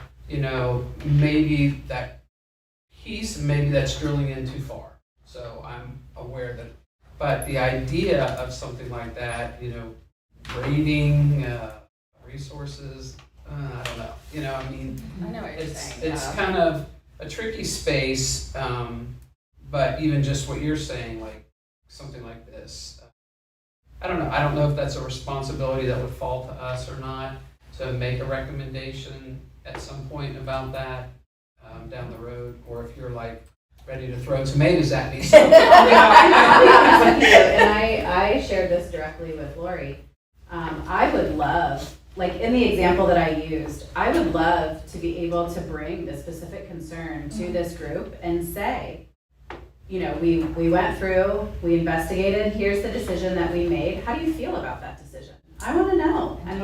Maybe that piece, maybe that's drilling in too far. So I'm aware that, but the idea of something like that, grading, resources, I don't know. I know what you're saying. It's kind of a tricky space, but even just what you're saying, like something like this, I don't know. I don't know if that's a responsibility that would fall to us or not to make a recommendation at some point about that down the road, or if you're like ready to throw tomatoes at me. So, I'll be honest with you, and I shared this directly with Lori. I would love, like in the example that I used, I would love to be able to bring the specific concern to this group and say, we went through, we investigated, here's the decision that we made. How do you feel about that decision? I want to know. I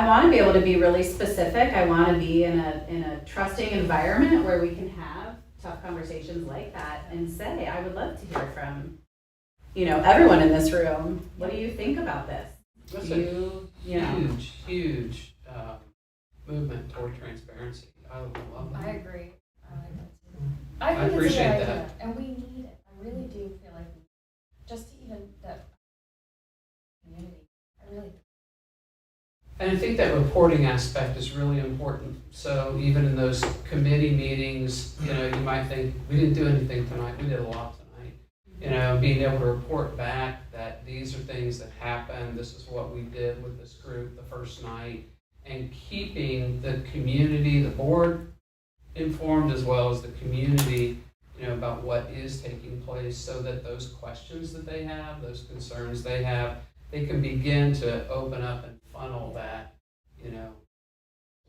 want to be able to be really specific. I want to be in a trusting environment where we can have tough conversations like that and say, I would love to hear from, everyone in this room. What do you think about this? that's Do you know? huge movement toward transparency. I love that. I agree. I like that too. I I think it's a good appreciate idea, that. and we need it. I really do feel like just to even that community. I really. And I think that reporting aspect is really important. So even in those committee meetings, you might think, we didn't do anything tonight, we did a lot tonight. Being able to report back that these are things that happened, this is what we did with this group the first night, and keeping the community, the board informed, as well as the community, about what is taking place, so that those questions that they have, those concerns they have, they can begin to open up and funnel that,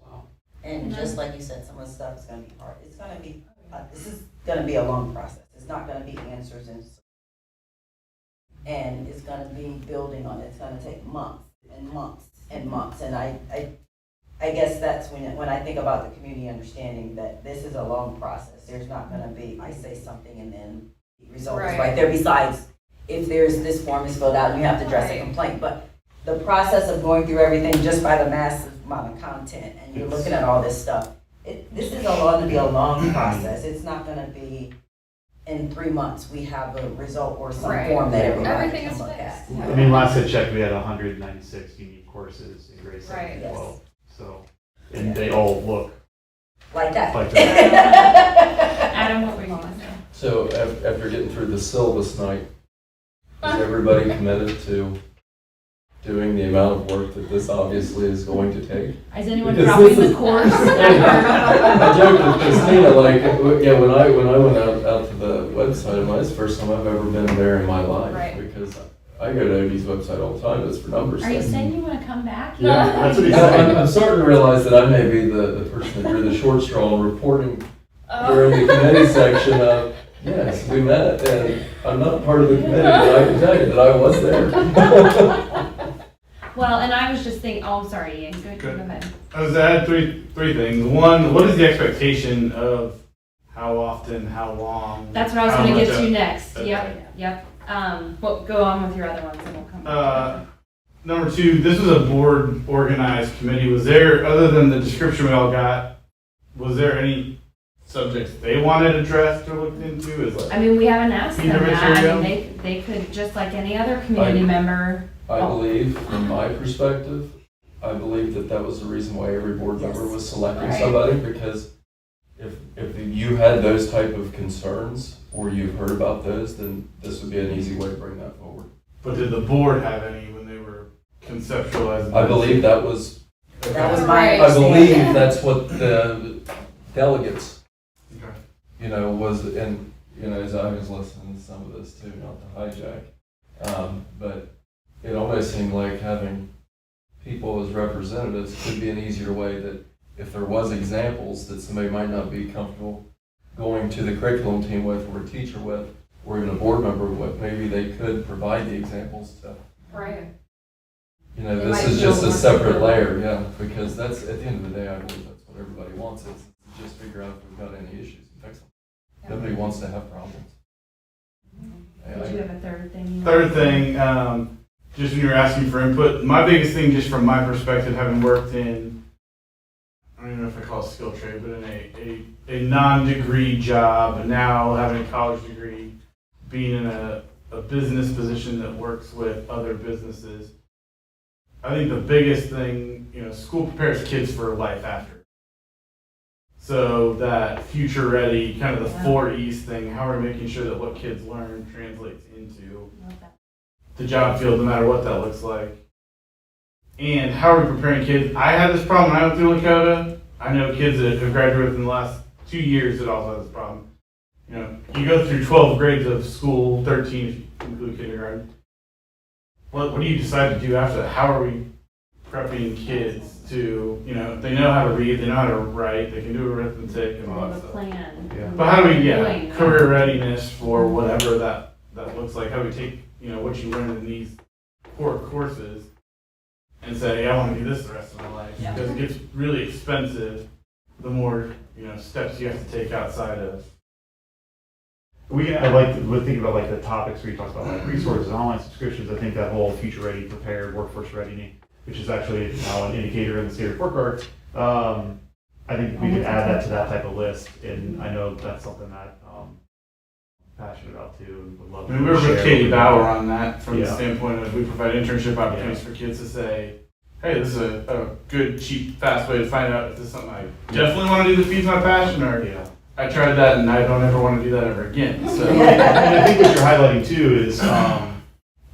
wow. And just like you said, some of the stuff is gonna be hard. It's gonna be, this is gonna be a long process. It's not gonna be answers and it's gonna be building on it. It's gonna take months and months and months. And I guess that's when I think about the community understanding that this is a long process. There's not gonna be, I say something and then the result is right there. Besides, if there's, this form is filled out and you have to address a complaint. But the process of going through everything just by the massive amount of content and you're looking at all this stuff, this is going to be a long process. It's not going to be in 3 months we have a result or some form that everybody Everything can is look fixed. at. I mean, last I checked, we had 196 unique courses in grade 7 and Right. 12. So, and they all look Like that. like that. Adam, what were you going to say? So after getting through the syllabus night, is everybody committed to doing the amount of work that this obviously is going to take? Is anyone Because dropping this is- the course? I joked with Christina, like, when I went out to the website, it's the first time I've ever been there in my life. Right. I go to OD's website all the time, it's for numbers. Are you stuff. saying you want to come back? Yeah, that's what he Yeah, said. I'm starting to realize that I may be the person that drew the short straw in reporting during the committee section of, yes, we met, and I'm not part of the committee, but I can tell you that I was there. Well, and I was just thinking, oh, I'm sorry, Ian, go Good. ahead. I was add three things. One, what is the expectation of how often, how long? That's what I was how gonna much get to of- next, Okay. yep. Well, go on with your other ones and we'll come back. Number two, this was a board organized committee. Was there, other than the description we all got, was there any subjects they wanted addressed or looked into? Is like, I mean, we haven't asked them Either that, I material? mean, they could, just like any other community member. I believe, from my perspective, I believe that that was the reason why every board member was selecting Right. somebody, because if you had those type of concerns, or you've heard about those, then this would be an easy way to bring that forward. but did the board have any when they were conceptualizing? I this? believe that was, That was my Right. I believe understanding. that's what the delegates, Okay. was, and, as I was listening to some of this too, not to hijack, but it almost seemed like having people as representatives could be an easier way that if there was examples that somebody might not be comfortable going to the curriculum team with, or a teacher with, or even a board member with, maybe they could provide the examples to, Right. They this might is feel just a more separate secure. layer, yeah, because that's, at the end of the day, I believe that's what everybody wants, is to just figure out if we've got any issues and fix them. Nobody wants to have problems. Did you have a third thing? you Third wanted? thing, just when you were asking for input, my biggest thing, just from my perspective, having worked in, I don't even know if I call it skill trade, but in a non-degree job, and now having a college degree, being in a business position that works with other businesses, I think the biggest thing, school prepares kids for life after. So that future ready, kind of the Yeah. 4 E's thing, how are we making sure that what kids learn translates into Love that. the job field, no matter what that looks like. And how are we preparing kids? I had this problem when I went through Lakota. I know kids that have graduated in the last 2 years that also have this problem. You go through 12 grades of school, 13 if you include kindergarten. What do you decide to do after that? How are we prepping kids to, they know how to read, they know how to write, they can do arithmetic and all Have that a stuff. plan. Yeah. But how do we Doing, get yeah. career readiness for whatever that looks like? How do we take, what you learn in these core courses and say, I want to do this the rest of my life? Yeah. Because it gets really expensive the more, steps you have to take outside of. I like to think about like the topics where you talk about like resources, online subscriptions. I think that whole future ready, prepared, workforce ready, which is actually now an indicator in the state report card. I think we could add that to that type of list, and I know that's something that I'm passionate about too, and would love I to mean, we were share with Katie with Bauer on that from the Yeah. standpoint of we provide internship opportunities for kids to say, hey, this is a good, cheap, fast way to find out if this is something I definitely want to do that feeds my passion, or Yeah. I tried that and I don't ever want to do that ever again. So. And I think what you're highlighting too is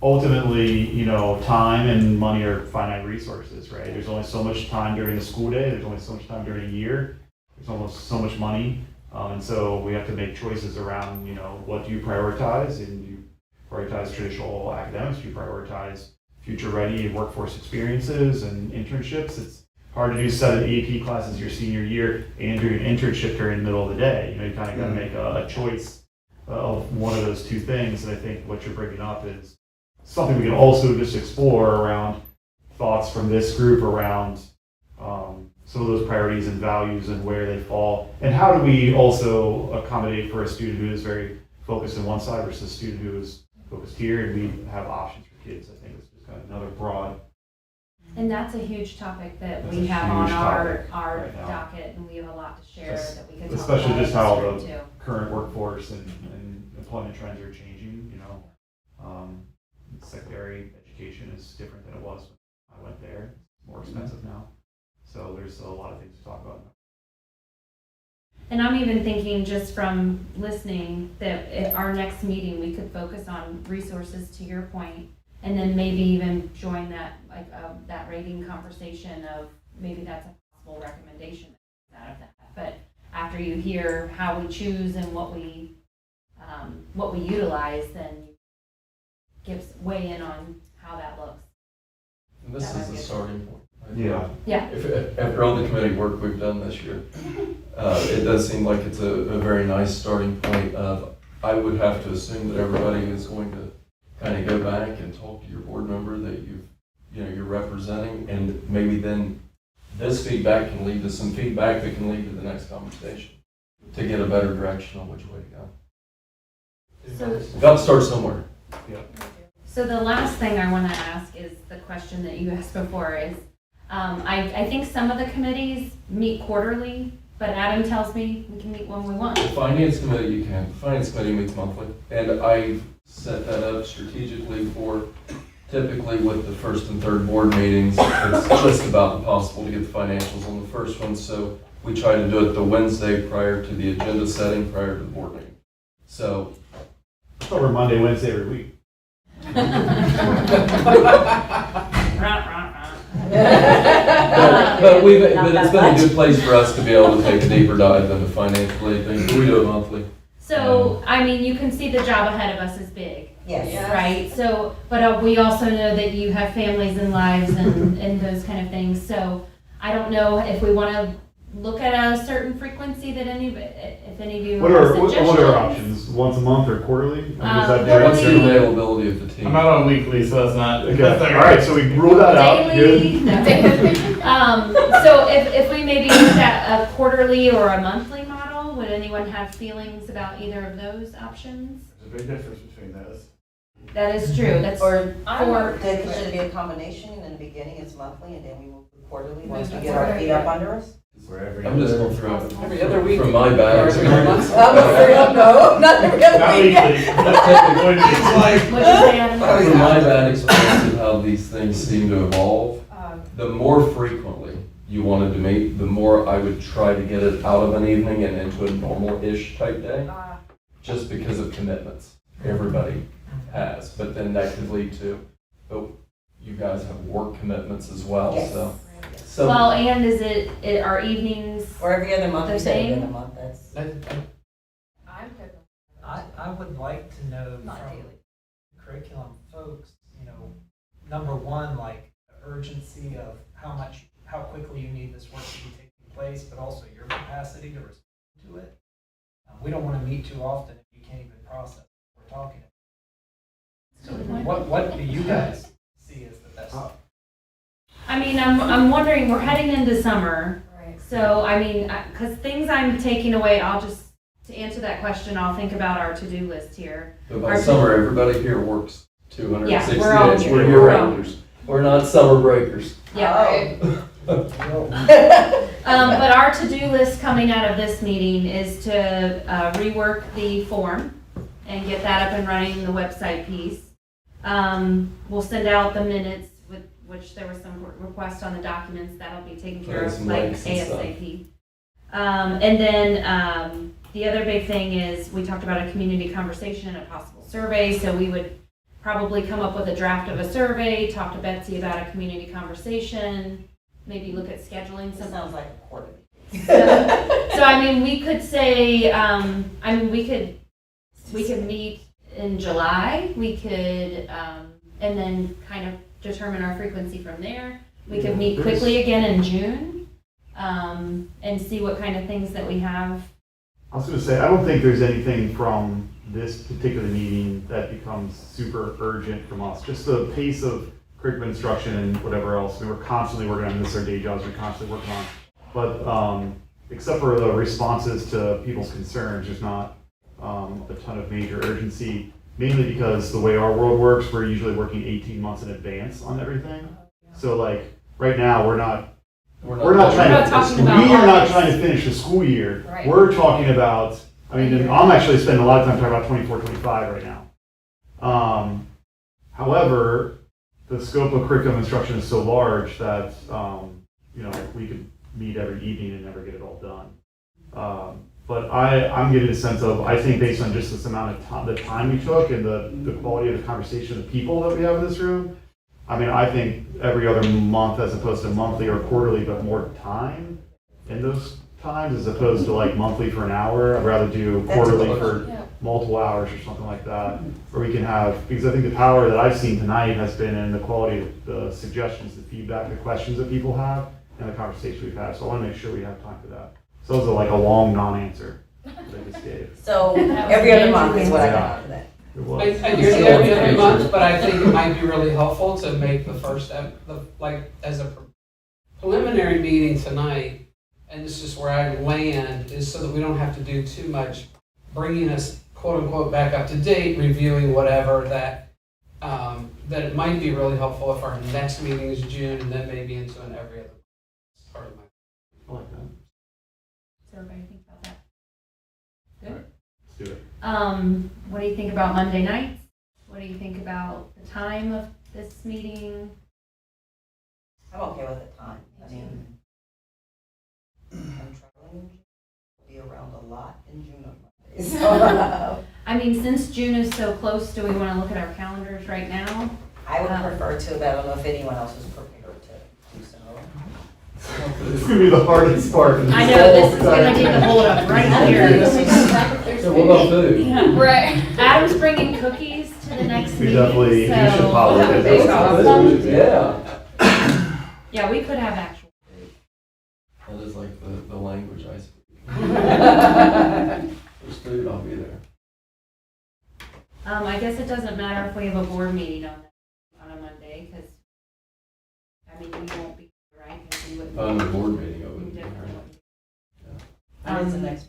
ultimately, time and money are finite resources, right? There's only so much time during the school day. There's only so much time during a year. There's almost so much money. And so we have to make choices around, what do you prioritize? And do you prioritize traditional academics? Do you prioritize future ready workforce experiences and internships? It's hard to do 7 AP classes your senior year and do an internship during the middle of the day. You kind of got to make a choice of one of those two things. And I think what you're bringing up is something we can also just explore around thoughts from this group around some of those priorities and values and where they fall. And how do we also accommodate for a student who is very focused on one side versus a student who is focused here, and we have options for kids. I think it's just kind of another broad. And that's a huge topic that That's we a have on huge our topic right now. docket, and we have a lot to share that we can talk Especially about just how this the year, too. current workforce and employment trends are changing. Secondary education is different than it was when I went there. It's more expensive now. So there's a lot of things to talk about. And I'm even thinking, just from listening, that at our next meeting, we could focus on resources, to your point, and then maybe even join that, that rating conversation of maybe that's a possible recommendation out of that. But after you hear how we choose and what we utilize, then weigh in on how that looks. And this is the starting point. Yeah. Yeah. After all the committee work we've done this year, it does seem like it's a very nice starting point of, I would have to assume that everybody is going to kind of go back and talk to your board member that you're representing, and maybe then this feedback can lead to some feedback that can lead to the next conversation to get a better direction on which way to go. So, We've got to start somewhere. so the last thing I want to ask is the question that you asked before is, I think some of the committees meet quarterly, but Adam tells me we can meet when we want. The finance committee, you can. The finance committee meets monthly, and I set that up strategically for typically with the first and third board meetings. It's just about impossible to get the financials on the first one, so we try to do it the Wednesday prior to the agenda setting, prior to the board meeting. So. It's over Monday, Wednesday every week. But it's been a good place for us to be able to take a deeper dive into financial aid things. We do it monthly. So, I mean, you can see the job ahead of us is big, Yes. right? So, but we also know that you have families and lives and those kind of things. So I don't know if we want to look at a certain frequency that if any of you What have are suggestions. what are our options? Once a month or quarterly? I mean, is that What's the Quarterly. availability of the team? I'm not on weekly, so that's not. Okay. All right, so we rule that out. Daily? Good. No. So if we maybe looked at a quarterly or a monthly model, would anyone have feelings about either of those options? There's a big difference between those. That is true. That's Or for should it be a combination, in the beginning it's monthly, and then we move to quarterly, once we That's get a our good feet up under us? I'm just going to throw it Every other week. from my bag. Every other month. No, not every Not other week. weekly. It's like, What'd you say, Adam? From my bad experience of how these things seem to evolve, the more frequently you wanted to meet, the more I would try to get it out of an evening and into a normal-ish type day, just because of commitments everybody has. But then that could lead to, but you guys have work commitments as well, Yes. so. Well, and is it our evenings? Or every other month, The you said every same? other month, that's. I'm good. I would like to know Not from daily. curriculum folks, number one, like the urgency of how quickly you need this work to be taking place, but also your capacity to respond to it. We don't want to meet too often if you can't even process what we're talking about. So what do you guys see as the best? I mean, I'm wondering, we're heading into summer, Right. so I mean, because things I'm taking away, to answer that question, I'll think about our to-do list here. But by summer, everybody here works 260 Yeah, we're all days. here. We're We're year-rounders. We're not summer breakers. Yeah. Oh. But our to-do list coming out of this meeting is to rework the form and get that up and running, the website piece. We'll send out the minutes, with which there was some requests on the documents, that'll be taken care Right, of some like links and stuff. ASAP. And then the other big thing is, we talked about a community conversation and a possible survey, so we would probably come up with a draft of a survey, talk to Betsy about a community conversation, maybe look at scheduling That some. sounds like a quarterly. So I mean, we could say, we could meet in July, we could, and then kind of determine our frequency from there. We could meet quickly again in June, and see what kind of things that we have. I was going to say, I don't think there's anything from this particular meeting that becomes super urgent from us. Just the pace of curriculum instruction and whatever else. We're constantly working on this, our day jobs we're constantly working on. But except for the responses to people's concerns, there's not a ton of major urgency, mainly because the way our world works, we're usually working 18 months in advance on everything. So like right now, we're not talking about we are not August. trying to finish the school year. Right. We're talking about, I mean, and I'm actually spending a lot of time talking about 24, 25 right now. However, the scope of curriculum instruction is so large that, we could meet every evening and never get it all done. But I'm getting a sense of, I think based on just this amount of time, the time we took and the quality of the conversation, the people that we have in this room, I mean, I think every other month as opposed to monthly or quarterly, but more time in those times as opposed to like monthly for an hour. I'd rather do That's quarterly close. for Yeah. multiple hours or something like that, where we can have, because I think the power that I've seen tonight has been in the quality of the suggestions, the feedback, the questions that people have, and the conversation we've had. So I want to make sure we have time for that. So those are like a long non-answer that I just gave. So every other month is what I got out of that. It was. I do it every month, but I think it might be really helpful to make the first step, like, as a preliminary meeting tonight, and this is where I land, is so that we don't have to do too much bringing us quote-unquote back up to date, reviewing whatever, that it might be really helpful if our next meeting is June, and then maybe into an every other month. Part of my. I like that. Does everybody think about that? Good. All right, let's do it. What do you think about Monday nights? What do you think about the time of this meeting? I'm okay with the time. I mean, I'm traveling, I'll be around a lot in June on Mondays. So, I mean, since June is so close, do we want to look at our calendars right now? I would prefer to, but I don't know if anyone else is prepared to do so. It's gonna be the hardest part. I know, this is gonna be the holdup right here. So what about food? Yeah. Right. Adam's bringing cookies to the next We meeting, definitely, you should so. probably. We'll have a bake off. Yeah. Yeah, we could have actual food. That is like the language I speak. There's food, I'll be there. I guess it doesn't matter if we have a board meeting on a Monday, because, I mean, you won't be, right? 'Cause you wouldn't. On the board meeting, I You wouldn't be definitely here. wouldn't. When is the next?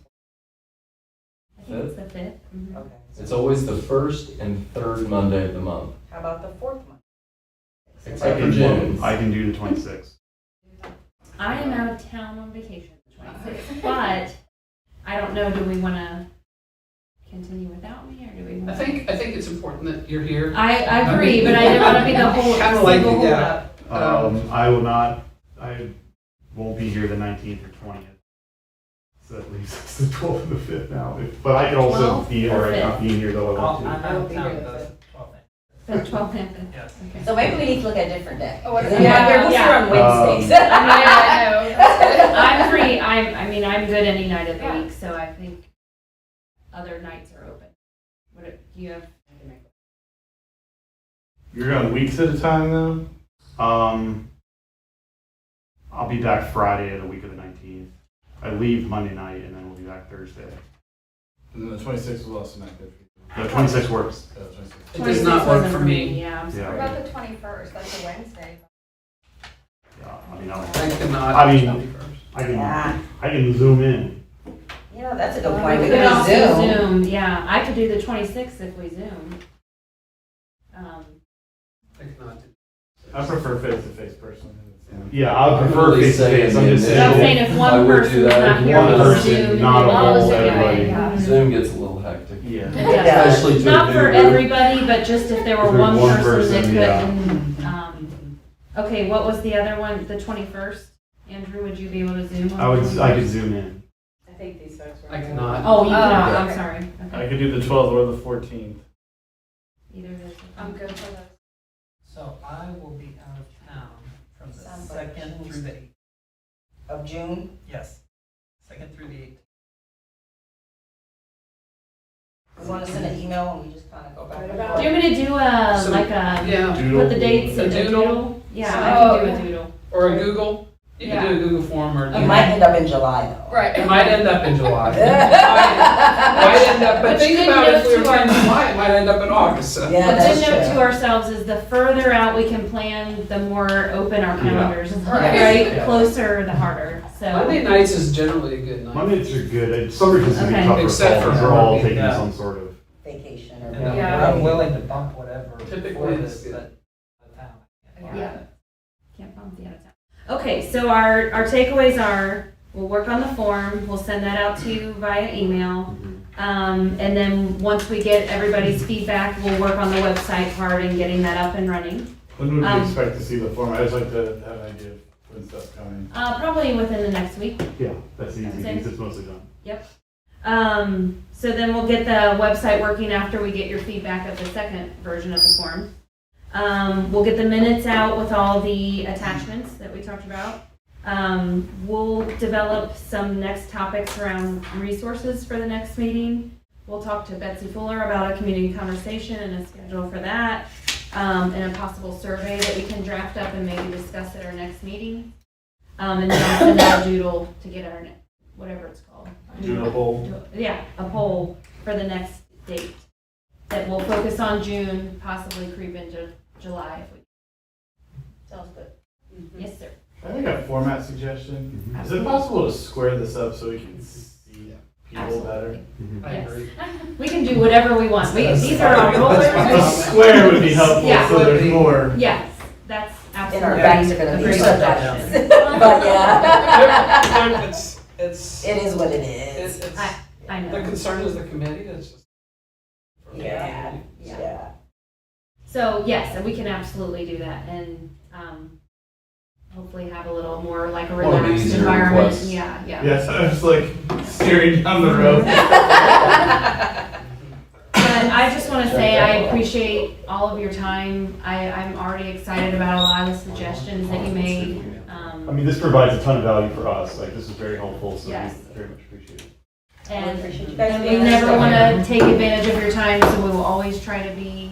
I think it's the 5th. Mhm. Okay. It's always the first and third Monday of the month, How about the fourth month? except for June. I can do the 26th. I am out of town on vacation the 26th, but I don't know, do we want to continue without me, or do we want I think it's important that you're here. I agree, but I didn't want to be the whole, Kinda like single the, yeah. holdup. I will not, I won't be here the 19th or 20th. So that leaves us the 12th and the 5th now. But I can also 12th be, or or I not be here though I want I'm to. out will of be town here the the 12th. The 12th and 5th. Yes. Okay. So maybe we need to look at a different day. Oh, what is Yeah, it? we're here on Wednesdays. Yeah, I know. That's good. I'm free, I mean, I'm good any night of the Yeah. week, so I think other nights are open. Do you have? You're going weeks at a time though? I'll be back Friday of the week of the 19th. I leave Monday night and then we'll be back Thursday. And then the 26th was also not good for you. The 26th works. Yeah, 26th. It does not work wasn't for me. Yeah, I'm Yeah. sorry. What about the 21st? That's a Wednesday. Yeah, I mean, I'll, I cannot. I mean- 21st. Yeah, I can zoom in. yeah, that's a good point. We We could could also Zoom. Zoom, yeah, I could do the 26th if we Zoom. I cannot do. I prefer face-to-face personally. Yeah, I would I'm prefer really face to face. saying I'm just the But I'm initial- saying if I one would do person's that. not here, One we'll person, Zoom. not and a then whole we'll Zoom. everybody. Yeah. Zoom gets a little hectic. Yeah. Yeah. Especially to Not a for new group. everybody, but just if there were If there's one one person that person, yeah. couldn't, okay, what was the other one, the 21st? Andrew, would you be able to Zoom on I would, the I could 21st? zoom in. I think these folks were. I cannot. Oh, you cannot, Oh, I'm okay. sorry. I Okay. could do the 12th or the 14th. Either of those. I'm good for those. So I will be out of town from the Sounds like 2nd June. through the 8th. Of June. Yes, 2nd through the 8th. We want to send an email and we just kind of go back and forth. Do you want me to do a, So, like a, Yeah, Doodle. put the dates A in a doodle? doodle? Yeah, So- I can do a doodle. or a Google. You can do a Google form or. You might end up in July though. Right. It might end up in July. Might end up, but But think then about note if we were to our- in July, it might end up in August. So. Yeah, The that's good note to true. ourselves is the further out we can plan, the more open our calendars, Right. right? Yeah. Closer, the harder, so. Monday nights is generally a good night. Mondays are good. Some reasons can be Okay. tougher Except for because we're all Monday, taking yeah. some sort of. Vacation or And whatever. Yeah. I'm willing to bump whatever Typically, before it's this, good. but out of town. Yeah. Can't bump the out of town. Okay, so our takeaways are, we'll work on the form, we'll send that out to you via email. And then once we get everybody's feedback, we'll work on the website part and getting that up and running. When would we Um, expect to see the form? I just like to have an idea of when stuff's coming. Probably within the next week. Yeah, that's easy Same. because it's mostly done. So then we'll get the website working after we get your feedback of the second version of the form. We'll get the minutes out with all the attachments that we talked about. We'll develop some next topics around resources for the next meeting. we'll talk to Betsy Fuller about a community conversation and a schedule for that, and a possible survey that we can draft up and maybe discuss at our next meeting. And then I'll send out a doodle to get our, whatever it's called. Doodle poll. Yeah, a poll for the next date that will focus on June, possibly creep into July if we. Sounds good. Yes, sir. I think a format suggestion. Mhm. Is it possible to square this up so we can see people better? I Yes. agree. We can do whatever we want. These are our rollers. A square would be helpful, Yeah. so there's more. Yes, that's And absolutely. our backs are gonna a be great shut suggestion. down. But yeah, It's, it is what it is. it's, I the know. concern is the committee, it's just. Yeah, Yeah. yeah. So yes, and we can absolutely do that, and hopefully have a little more like a One of the relaxed easier environment. requests. Yeah, yeah. Yes, I was like staring down the road. But I just want to say I appreciate all of your time. I'm already excited about a lot of the suggestions that you made. I mean, this provides a ton of value for us. Like, this is very helpful, so Yes. we very much appreciate it. And, Appreciate you guys and we being never so want here. to take advantage of your time, so we will always try to be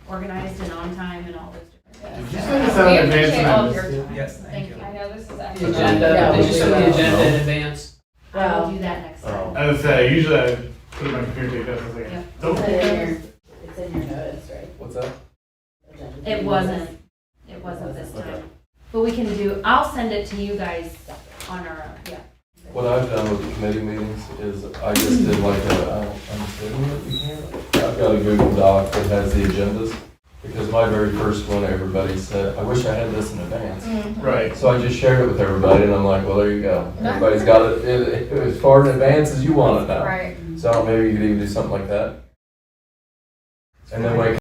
organized and on time and all those different Did you things. send us We out in advance appreciate and I all of missed your it? time. Yes, Thank thank you. you. I know this is The actually. agenda, No, did you send the we- agenda in advance? I will do that next time. I would say, usually I put it in my computer, take notes, I was like, Yeah. don't It's take in notes. your, it's in your notice, right? What's that? It wasn't this time. But we can do, I'll send it to you guys on our own, yeah. What I've done with the committee meetings is I just did like I'm assuming that you can. I've got a Google Doc that has the agendas, because my very first one, everybody said, I wish I had this in advance. Right. So I just shared it with everybody, and I'm like, well, there you go. Everybody's got it as far in advance as you want it now. Right. So maybe you could even do something like that. And then when it